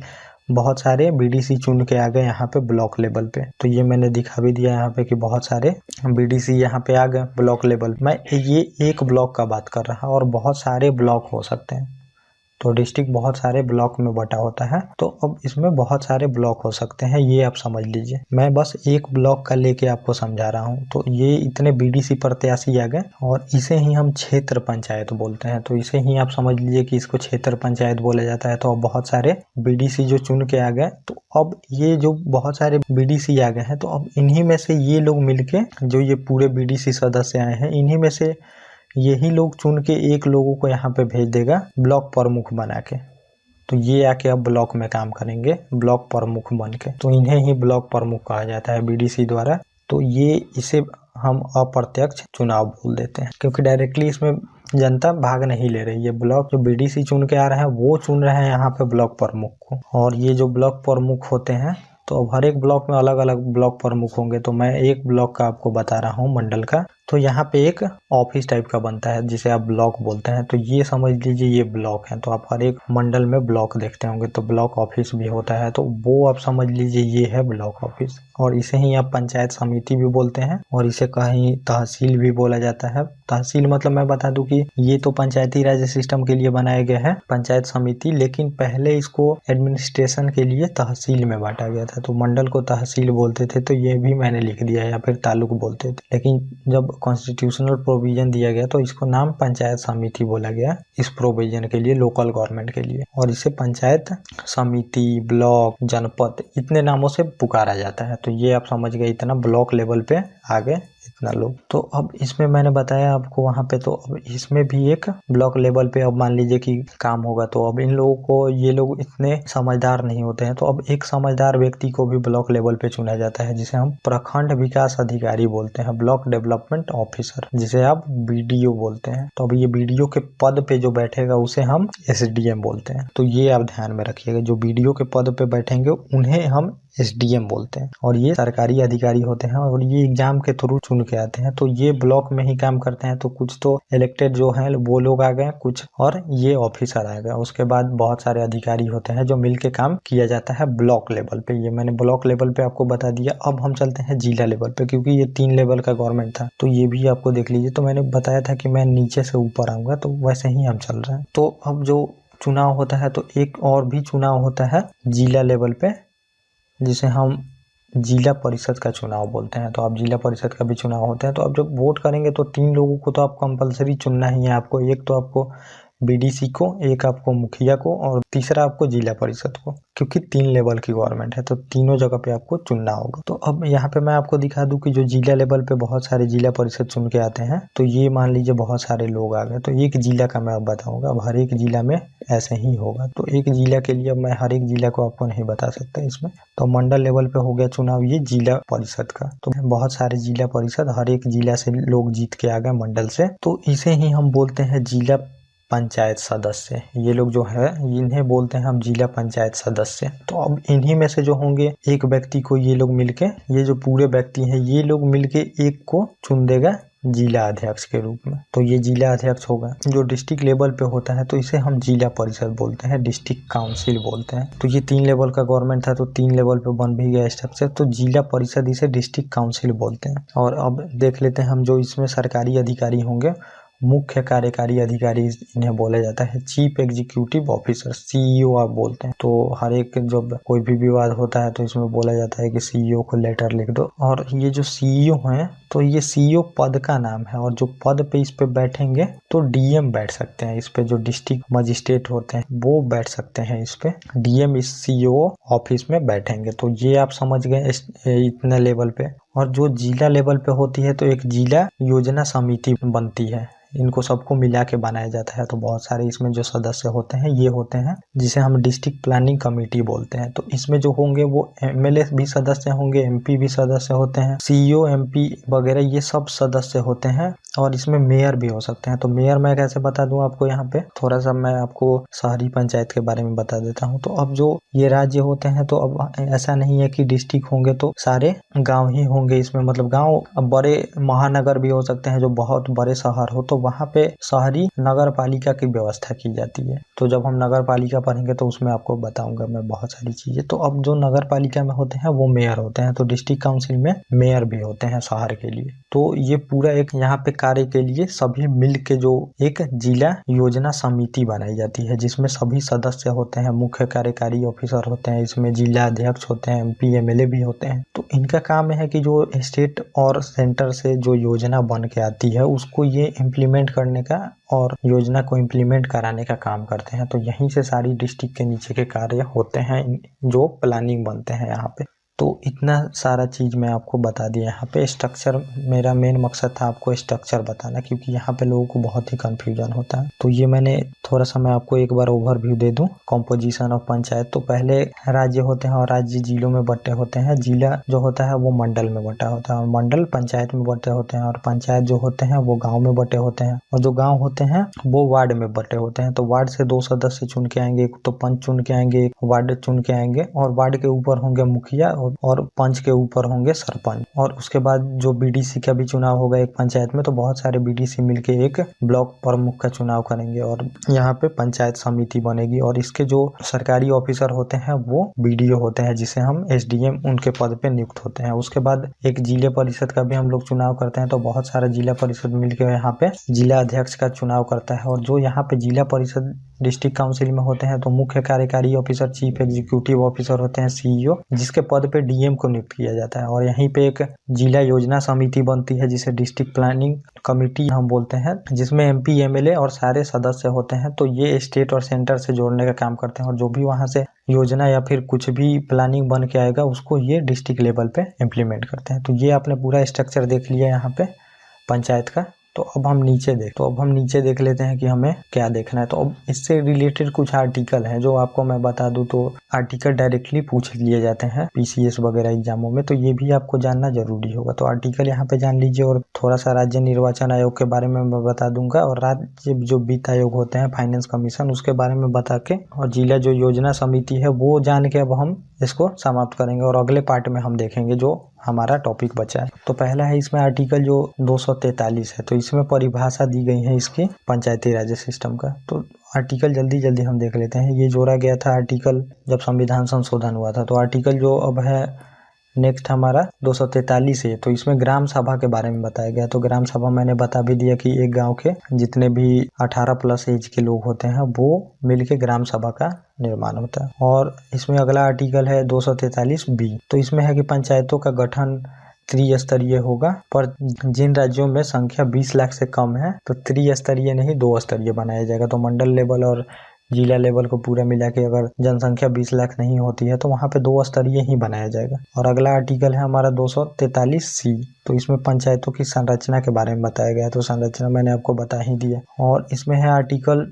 बहुत सारे बीडीसी चुन के आ गए यहाँ पे ब्लॉक लेवल पे। तो ये मैंने दिखा भी दिया यहाँ पे कि बहुत सारे बीडीसी यहाँ पे आ गए ब्लॉक लेवल। मैं ये एक ब्लॉक का बात कर रहा हूँ और बहुत सारे ब्लॉक हो सकते हैं। तो डिस्ट्रिक्ट बहुत सारे ब्लॉक में बटा होता है, तो अब इसमें बहुत सारे ब्लॉक हो सकते हैं, ये आप समझ लीजिए। मैं बस एक ब्लॉक का लेके आपको समझा रहा हूँ। तो ये इतने बीडीसी प्रत्याशी आ गए और इसे ही हम क्षेत्र पंचायत बोलते हैं। तो इसे ही आप समझ लीजिए कि इसको क्षेत्र पंचायत बोला जाता है। तो अब बहुत सारे बीडीसी जो चुन के आ गए, तो अब ये जो बहुत सारे बीडीसी आ गए हैं, तो अब इन्हीं में से ये लोग मिलके, जो ये पूरे बीडीसी सदस्य आए हैं, इन्हीं में से यही लोग चुन के एक लोगों को यहाँ पे भेज देगा ब्लॉक प्रमुख बना के। तो ये आके अब ब्लॉक में काम करेंगे ब्लॉक प्रमुख बन के। तो इन्हें ही ब्लॉक प्रमुख कहा जाता है बीडीसी द्वारा। तो ये इसे हम अप्रत्यक्ष चुनाव बोल देते हैं, क्योंकि डायरेक्टली इसमें जनता भाग नहीं ले रही है। ब्लॉक जो बीडीसी चुन के आ रहे हैं वो चुन रहे हैं यहाँ पे ब्लॉक प्रमुख को। और ये जो ब्लॉक प्रमुख होते हैं, तो अब हर एक ब्लॉक में अलग अलग ब्लॉक प्रमुख होंगे। तो मैं एक ब्लॉक का आपको बता रहा हूँ, मंडल का। तो यहाँ पे एक ऑफिस टाइप का बनता है जिसे आप ब्लॉक बोलते हैं। तो ये समझ लीजिए ये ब्लॉक है। तो आप हर एक मंडल में ब्लॉक देखते होंगे, तो ब्लॉक ऑफिस भी होता है। तो वो आप समझ लीजिए ये है ब्लॉक ऑफिस। और इसे ही आप पंचायत समिति भी बोलते हैं, और इसे कहीं तहसील भी बोला जाता है। तहसील मतलब मैं बता दूं कि ये तो पंचायती राज सिस्टम के लिए बनाया गया है पंचायत समिति, लेकिन पहले इसको एडमिनिस्ट्रेशन के लिए तहसील में बांटा गया था। तो मंडल को तहसील बोलते थे, तो ये भी मैंने लिख दिया, या फिर तालुक बोलते थे। लेकिन जब कॉन्स्टिट्यूशनल प्रोविजन दिया गया तो इसको नाम पंचायत समिति बोला गया, इस प्रोविजन के लिए, लोकल गवर्नमेंट के लिए। और इसे पंचायत समिति, ब्लॉक, जनपद, इतने नामों से पुकारा जाता है। तो ये आप समझ गए, इतना ब्लॉक लेवल पे आ गए इतना लोग। तो अब इसमें मैंने बताया आपको वहां पे, तो अब इसमें भी एक ब्लॉक लेवल पे अब मान लीजिए कि काम होगा। तो अब इन लोगों को, ये लोग इतने समझदार नहीं होते हैं, तो अब एक समझदार व्यक्ति को भी ब्लॉक लेवल पे चुना जाता है, जिसे हम प्रखंड विकास अधिकारी बोलते हैं, ब्लॉक डेवलपमेंट ऑफिसर, जिसे आप बीडीओ बोलते हैं। तो अब ये बीडीओ के पद पे जो बैठेगा उसे हम एसडीएम बोलते हैं। तो ये आप ध्यान में रखिएगा, जो बीडीओ के पद पे बैठेंगे उन्हें हम एसडीएम बोलते हैं। और ये सरकारी अधिकारी होते हैं, और ये एग्जाम के थ्रू चुन के आते हैं। तो ये ब्लॉक में ही काम करते हैं। तो कुछ तो इलेक्टेड जो हैं वो लोग आ गए, कुछ और ये ऑफिसर आ गए। उसके बाद बहुत सारे अधिकारी होते हैं जो मिलके काम किया जाता है ब्लॉक लेवल पे। ये मैंने ब्लॉक लेवल पे आपको बता दिया। अब हम चलते हैं जिला लेवल पे, क्योंकि ये 3 लेवल का गवर्नमेंट था, तो ये भी आपको देख लीजिए। तो मैंने बताया था कि मैं नीचे से ऊपर आऊंगा, तो वैसे ही हम चल रहे हैं। तो अब जो चुनाव होता है, तो एक और भी चुनाव होता है जिला लेवल पे, जिसे हम जिला परिषद का चुनाव बोलते हैं। तो आप जिला परिषद का भी चुनाव होता है। तो आप जब वोट करेंगे तो 3 लोगों को तो आप कंपलसरी चुनना ही है आपको। एक तो आपको बीडीसी को, एक आपको मुखिया को, और तीसरा आपको जिला परिषद को, क्योंकि 3 लेवल की गवर्नमेंट है। तो तीनों जगह पे आपको चुनना होगा। तो अब यहाँ पे मैं आपको दिखा दूं कि जो जिला लेवल पे बहुत सारे जिला परिषद चुन के आते हैं। तो ये मान लीजिए बहुत सारे लोग आ गए, तो एक जिला का मैं अब बताऊंगा। अब हर एक जिला में ऐसे ही होगा। तो एक जिला के लिए अब मैं हर एक जिला को आपको नहीं बता सकता इसमें। तो मंडल लेवल पे हो गया चुनाव ये जिला परिषद का। तो बहुत सारे जिला परिषद, हर एक जिला से लोग जीत के आ गए मंडल से। तो इसे ही हम बोलते हैं जिला पंचायत सदस्य। ये लोग जो है इन्हें बोलते हैं हम जिला पंचायत सदस्य। तो अब इन्हीं में से जो होंगे एक व्यक्ति को ये लोग मिलके, ये जो पूरे व्यक्ति हैं ये लोग मिलके एक को चुन देगा जिला अध्यक्ष के रूप में। तो ये जिला अध्यक्ष होगा। जो डिस्ट्रिक्ट लेवल पे होता है तो इसे हम जिला परिषद बोलते हैं, डिस्ट्रिक्ट काउंसिल बोलते हैं। तो ये 3 लेवल का गवर्नमेंट था, तो 3 लेवल पे बन भी गया स्ट्रक्चर। तो जिला परिषद इसे डिस्ट्रिक्ट काउंसिल बोलते हैं। और अब देख लेते हैं हम जो इसमें सरकारी अधिकारी होंगे, मुख्य कार्यकारी अधिकारी इन्हें बोला जाता है, चीफ एग्जीक्यूटिव ऑफिसर, सीईओ आप बोलते हैं। तो हर एक जब कोई भी विवाद होता है तो इसमें बोला जाता है कि सीईओ को लेटर लिख दो। और ये जो सीईओ हैं, तो ये सीईओ पद का नाम है, और जो पद पे इस पे बैठेंगे तो डीएम बैठ सकते हैं इस पे। जो डिस्ट्रिक्ट मजिस्ट्रेट होते हैं वो बैठ सकते हैं इस पे। डीएम इस सीईओ ऑफिस में बैठेंगे। तो ये आप समझ गए इतने लेवल पे। और जो जिला लेवल पे होती है तो एक जिला योजना समिति बनती है। इनको सबको मिला के बनाया जाता है। तो बहुत सारे इसमें जो सदस्य होते हैं ये होते हैं जिसे हम डिस्ट्रिक्ट प्लानिंग कमेटी बोलते हैं। तो इसमें जो होंगे वो एमएलए भी सदस्य होंगे, एमपी भी सदस्य होते हैं, सीईओ, एमपी वगैरह ये सब सदस्य होते हैं। और इसमें मेयर भी हो सकते हैं। तो मेयर मैं कैसे बता दूं आपको, यहाँ पे थोड़ा सा मैं आपको शहरी पंचायत के बारे में बता देता हूँ। तो अब जो ये राज्य होते हैं, तो अब ऐसा नहीं है कि डिस्ट्रिक्ट होंगे तो सारे गाँव ही होंगे इसमें। मतलब गाँव, अब बड़े महानगर भी हो सकते हैं, जो बहुत बड़े शहर हो तो वहाँ पे शहरी नगर पालिका की व्यवस्था की जाती है। तो जब हम नगर पालिका पढ़ेंगे तो उसमें आपको बताऊंगा मैं बहुत सारी चीजें। तो अब जो नगर पालिका में होते हैं वो मेयर होते हैं, तो डिस्ट्रिक्ट काउंसिल में मेयर भी होते हैं शहर के लिए। तो ये पूरा एक यहाँ पे कार्य के लिए सभी मिल के जो एक जिला योजना समिति बनाई जाती है, जिसमें सभी सदस्य होते हैं, मुख्य कार्यकारी ऑफिसर होते हैं, इसमें जिला अध्यक्ष होते हैं, MP MLA भी होते हैं। तो इनका काम है कि जो स्टेट और सेंटर से जो योजना बन के आती है उसको ये इम्प्लीमेंट करने का और योजना को इम्प्लीमेंट कराने का काम करते हैं। तो यहीं से सारी डिस्ट्रिक्ट के नीचे के कार्य होते हैं जो प्लानिंग बनते हैं यहाँ पे। तो इतना सारा चीज़ मैं आपको बता दिया। यहाँ पे स्ट्रक्चर, मेरा मेन मकसद था आपको स्ट्रक्चर बताना, क्योंकि यहाँ पे लोगों को बहुत ही कंफ्यूजन होता है। तो ये मैंने थोड़ा सा मैं आपको एक बार ओवरव्यू दे दूं कॉम्पोजिशन ऑफ पंचायत। तो पहले राज्य होते हैं और राज्य जिलों में बटे होते हैं। जिला जो होता है वो मंडल में बटा होता है और मंडल पंचायत में बटे होते हैं, और पंचायत जो होते हैं वो गाँव में बटे होते हैं, और जो गाँव होते हैं वो वार्ड में बटे होते हैं। तो वार्ड से 2 सदस्य चुन के आएंगे, एक तो पंच चुन के आएंगे, एक वार्ड चुन के आएंगे, और वार्ड के ऊपर होंगे मुखिया और पंच के ऊपर होंगे सरपंच। और उसके बाद जो BDC का भी चुनाव होगा एक पंचायत में, तो बहुत सारे BDC मिलके एक ब्लॉक प्रमुख का चुनाव करेंगे और यहाँ पे पंचायत समिति बनेगी। और इसके जो सरकारी ऑफिसर होते हैं वो BDO होते हैं, जिसे हम SDM उनके पद पे नियुक्त होते हैं। उसके बाद एक जिला परिषद का भी हम लोग चुनाव करते हैं। तो बहुत सारा जिला परिषद मिलकर यहाँ पे जिला अध्यक्ष का चुनाव करता है। और जो यहाँ पे जिला परिषद डिस्ट्रिक्ट काउंसिल में होते हैं तो मुख्य कार्यकारी ऑफिसर, चीफ एग्जीक्यूटिव ऑफिसर होते हैं, CEO, जिसके पद पे DM को नियुक्त किया जाता है। और यहीं पे एक जिला योजना समिति बनती है जिसे डिस्ट्रिक्ट प्लानिंग कमेटी हम बोलते हैं, जिसमें MP MLA और सारे सदस्य होते हैं। तो ये स्टेट और सेंटर से जोड़ने का काम करते हैं, और जो भी वहाँ से योजना या फिर कुछ भी प्लानिंग बन के आएगा उसको ये डिस्ट्रिक्ट लेवल पे इम्प्लीमेंट करते हैं। तो ये आपने पूरा स्ट्रक्चर देख लिया यहाँ पे पंचायत का। तो अब हम नीचे देख लेते हैं कि हमें क्या देखना है। तो अब इससे रिलेटेड कुछ आर्टिकल हैं जो आपको मैं बता दूं। तो आर्टिकल डायरेक्टली पूछ लिए जाते हैं PCS वगैरह एग्जामों में, तो ये भी आपको जानना जरूरी होगा। तो आर्टिकल यहाँ पे जान लीजिए, और थोड़ा सा राज्य निर्वाचन आयोग के बारे में मैं बता दूंगा, और राज्य जो वित्त आयोग होते हैं, फाइनेंस कमीशन, उसके बारे में बता के, और जिला जो योजना समिति है वो जान के अब हम इसको समाप्त करेंगे। और अगले पार्ट में हम देखेंगे जो हमारा टॉपिक बचा है। तो पहला है इसमें आर्टिकल जो 243 है, तो इसमें परिभाषा दी गई है इसकी पंचायती राज सिस्टम का। तो आर्टिकल जल्दी हम देख लेते हैं। ये जोड़ा गया था आर्टिकल जब संविधान संशोधन हुआ था। तो आर्टिकल जो अब है नेक्स्ट हमारा 243 है। तो इसमें ग्राम सभा के बारे में बताया गया। तो ग्राम सभा मैंने बता भी दिया कि एक गांव के जितने भी 18+ एज के लोग होते हैं वो मिलके ग्राम सभा का निर्माण होता है। और इसमें अगला आर्टिकल है 243B। तो इसमें है कि पंचायतों का गठन त्रिस्तरीय होगा, पर जिन राज्यों में संख्या 20 लाख से कम है तो त्रिस्तरीय नहीं 2 स्तरीय बनाया जाएगा। तो मंडल लेवल और जिला लेवल को पूरा मिला के अगर जनसंख्या 20 लाख नहीं होती है तो वहाँ पे 2 स्तरीय ही बनाया जाएगा। और अगला आर्टिकल है हमारा 243C। तो इसमें पंचायतों की संरचना के बारे में बताया गया है। तो संरचना मैंने आपको बता ही दिया। और इसमें है आर्टिकल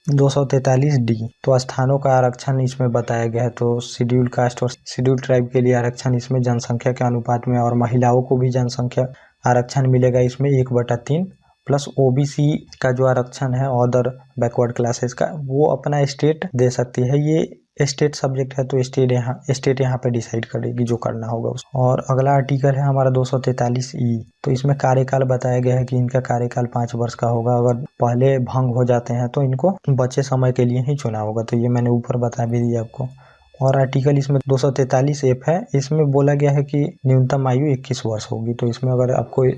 243D। तो स्थानों का आरक्षण इसमें बताया गया है। तो शेड्यूल कास्ट और शेड्यूल ट्राइब के लिए आरक्षण इसमें जनसंख्या के अनुपात में, और महिलाओं को भी जनसंख्या आरक्षण मिलेगा इसमें 1/3, प्लस OBC का जो आरक्षण है अदर बैकवर्ड क्लासेस का, वो अपना स्टेट दे सकती है। ये स्टेट सब्जेक्ट है तो स्टेट यहाँ पे डिसाइड करेगी जो करना होगा उसको। और अगला आर्टिकल है हमारा 243E। तो इसमें कार्यकाल बताया गया है कि इनका कार्यकाल 5 वर्ष का होगा। अगर पहले भंग हो जाते हैं तो इनको बचे समय के लिए ही चुना होगा। तो ये मैंने ऊपर बता भी दिया आपको। और आर्टिकल इसमें 243F है। इसमें बोला गया है कि न्यूनतम आयु 21 वर्ष होगी। तो इसमें अगर आपको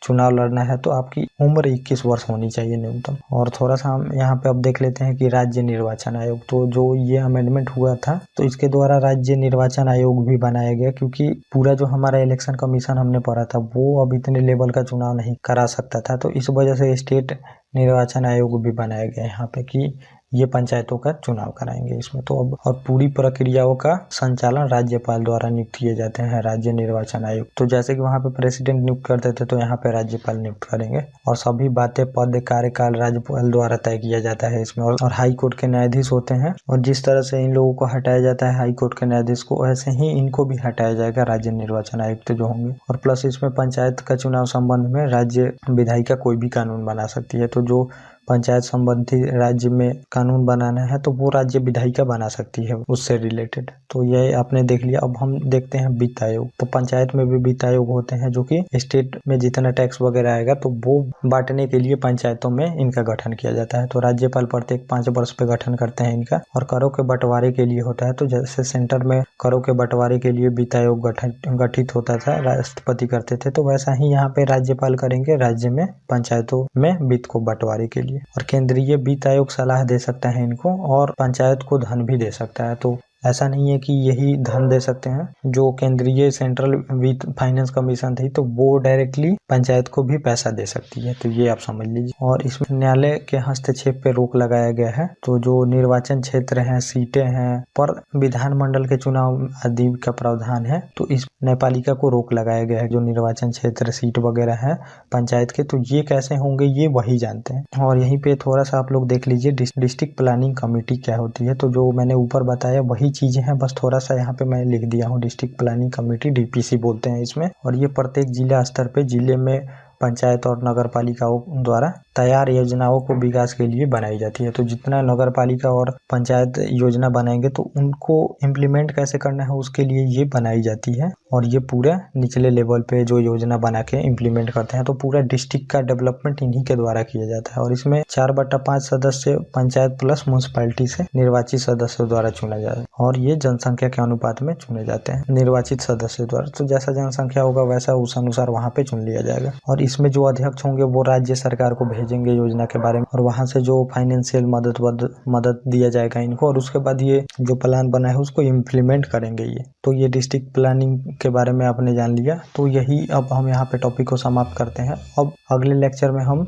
चुनाव लड़ना है तो आपकी उम्र 21 वर्ष होनी चाहिए न्यूनतम। और थोड़ा सा हम यहाँ पे अब देख लेते हैं कि राज्य निर्वाचन आयोग। तो जो ये अमेंडमेंट हुआ था तो इसके द्वारा राज्य निर्वाचन आयोग भी बनाया गया, क्योंकि पूरा जो हमारा इलेक्शन कमीशन हमने पढ़ा था वो अब इतने लेवल का चुनाव नहीं करा सकता था। तो इस वजह से स्टेट निर्वाचन आयोग भी बनाया गया यहाँ पे कि ये पंचायतों का चुनाव कराएंगे इसमें। तो अब और पूरी प्रक्रियाओं का संचालन राज्यपाल द्वारा नियुक्त किए जाते हैं राज्य निर्वाचन आयोग। तो जैसे कि वहाँ पे प्रेसिडेंट नियुक्त करते थे तो यहाँ पे राज्यपाल नियुक्त करेंगे। और सभी बातें, पद, कार्यकाल राज्यपाल द्वारा तय किया जाता है इसमें। और हाई कोर्ट के न्यायाधीश होते हैं, और जिस तरह से इन लोगों को हटाया जाता है हाई कोर्ट के न्यायाधीश को, ऐसे ही इनको भी हटाया जाएगा राज्य निर्वाचन आयुक्त जो होंगे। और प्लस इसमें पंचायत का चुनाव संबंध में राज्य विधायिका कोई भी कानून बना सकती है। तो जो पंचायत संबंधी राज्य में कानून बनाना है तो वो राज्य विधायिका बना सकती है उससे रिलेटेड। तो ये आपने देख लिया। अब हम देखते हैं वित्त आयोग। तो पंचायत में भी वित्त आयोग होते हैं जो कि स्टेट में जितना टैक्स वगैरह आएगा तो वो बांटने के लिए पंचायतों में इनका गठन किया जाता है। तो राज्यपाल प्रत्येक 5 वर्ष पे गठन करते हैं इनका। और करों के बंटवारे के लिए होता है। तो जैसे सेंटर में करों के बंटवारे के लिए वित्त आयोग गठित होता था, राष्ट्रपति करते थे, तो वैसा ही यहाँ पे राज्यपाल करेंगे राज्य में पंचायतों में वित्त को बंटवारे के लिए। और केंद्रीय वित्त आयोग सलाह दे सकता है इनको और पंचायत को धन भी दे सकता है। तो ऐसा नहीं है कि यही धन दे सकते हैं। जो केंद्रीय सेंट्रल वित्त फाइनेंस कमीशन थी तो वो डायरेक्टली पंचायत को भी पैसा दे सकती है। तो ये आप समझ लीजिए। और इसमें न्यायालय के हस्तक्षेप पे रोक लगाया गया है। तो जो निर्वाचन क्षेत्र हैं, सीटें हैं, पर विधानमंडल के चुनाव आदि का प्रावधान है तो इस न्यायपालिका को रोक लगाया गया है। जो निर्वाचन क्षेत्र, सीट वगैरह है पंचायत के, तो ये कैसे होंगे ये वही जानते हैं। और यहीं पे थोड़ा सा आप लोग देख लीजिए डिस्ट्रिक्ट प्लानिंग कमेटी क्या होती है। तो जो मैंने ऊपर बताया वही चीजें हैं, बस थोड़ा सा यहाँ पे मैं लिख दिया हूँ। डिस्ट्रिक्ट प्लानिंग कमेटी, डीपीसी बोलते हैं इसमें। और ये प्रत्येक जिला स्तर पे जिले में पंचायत और नगर पालिकाओं द्वारा तैयार योजनाओं को विकास के लिए बनाई जाती है। तो जितना नगर पालिका और पंचायत योजना बनाएंगे तो उनको इम्प्लीमेंट कैसे करना है उसके लिए ये बनाई जाती है। और ये पूरा निचले लेवल पे जो योजना बना के इम्प्लीमेंट करते हैं तो पूरा डिस्ट्रिक्ट का डेवलपमेंट इन्हीं के द्वारा किया जाता है। और इसमें 4/5 सदस्य पंचायत प्लस म्युनिसिपैलिटी से निर्वाचित सदस्यों द्वारा चुना जाता है। और ये जनसंख्या के अनुपात में चुने जाते हैं निर्वाचित सदस्यों द्वारा। तो जैसा जनसंख्या होगा वैसा उस अनुसार वहाँ पे चुन लिया जाएगा। और इसमें जो अध्यक्ष होंगे वो राज्य सरकार को भेजेंगे योजना के बारे में और वहां से जो फाइनेंशियल मदद दिया जाएगा इनको। और उसके बाद ये जो प्लान बना है उसको इम्प्लीमेंट करेंगे ये। तो ये डिस्ट्रिक्ट प्लानिंग के बारे में आपने जान लिया। तो यही अब हम यहाँ पे टॉपिक को समाप्त करते हैं। अब अगले लेक्चर में हम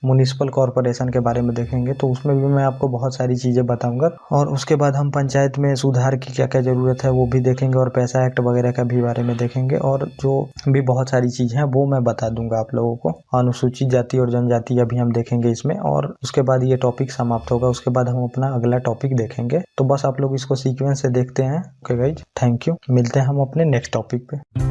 म्युनिसिपल कॉर्पोरेशन के बारे में देखेंगे। तो उसमें भी मैं आपको बहुत सारी चीज़ें बताऊंगा। और उसके बाद हम पंचायत में सुधार की क्या क्या ज़रूरत है वो भी देखेंगे और पैसा एक्ट वगैरह का भी बारे में देखेंगे। और जो भी बहुत सारी चीज़ें हैं वो मैं बता दूंगा आप लोगों को। अनुसूचित जाति और जनजाति अभी हम देखेंगे इसमें। और उसके बाद ये टॉपिक समाप्त होगा। उसके बाद हम अपना अगला टॉपिक देखेंगे। तो बस आप लोग इसको सीक्वेंस से देखते हैं। Okay guys, thank you. मिलते हैं हम अपने नेक्स्ट टॉपिक पे।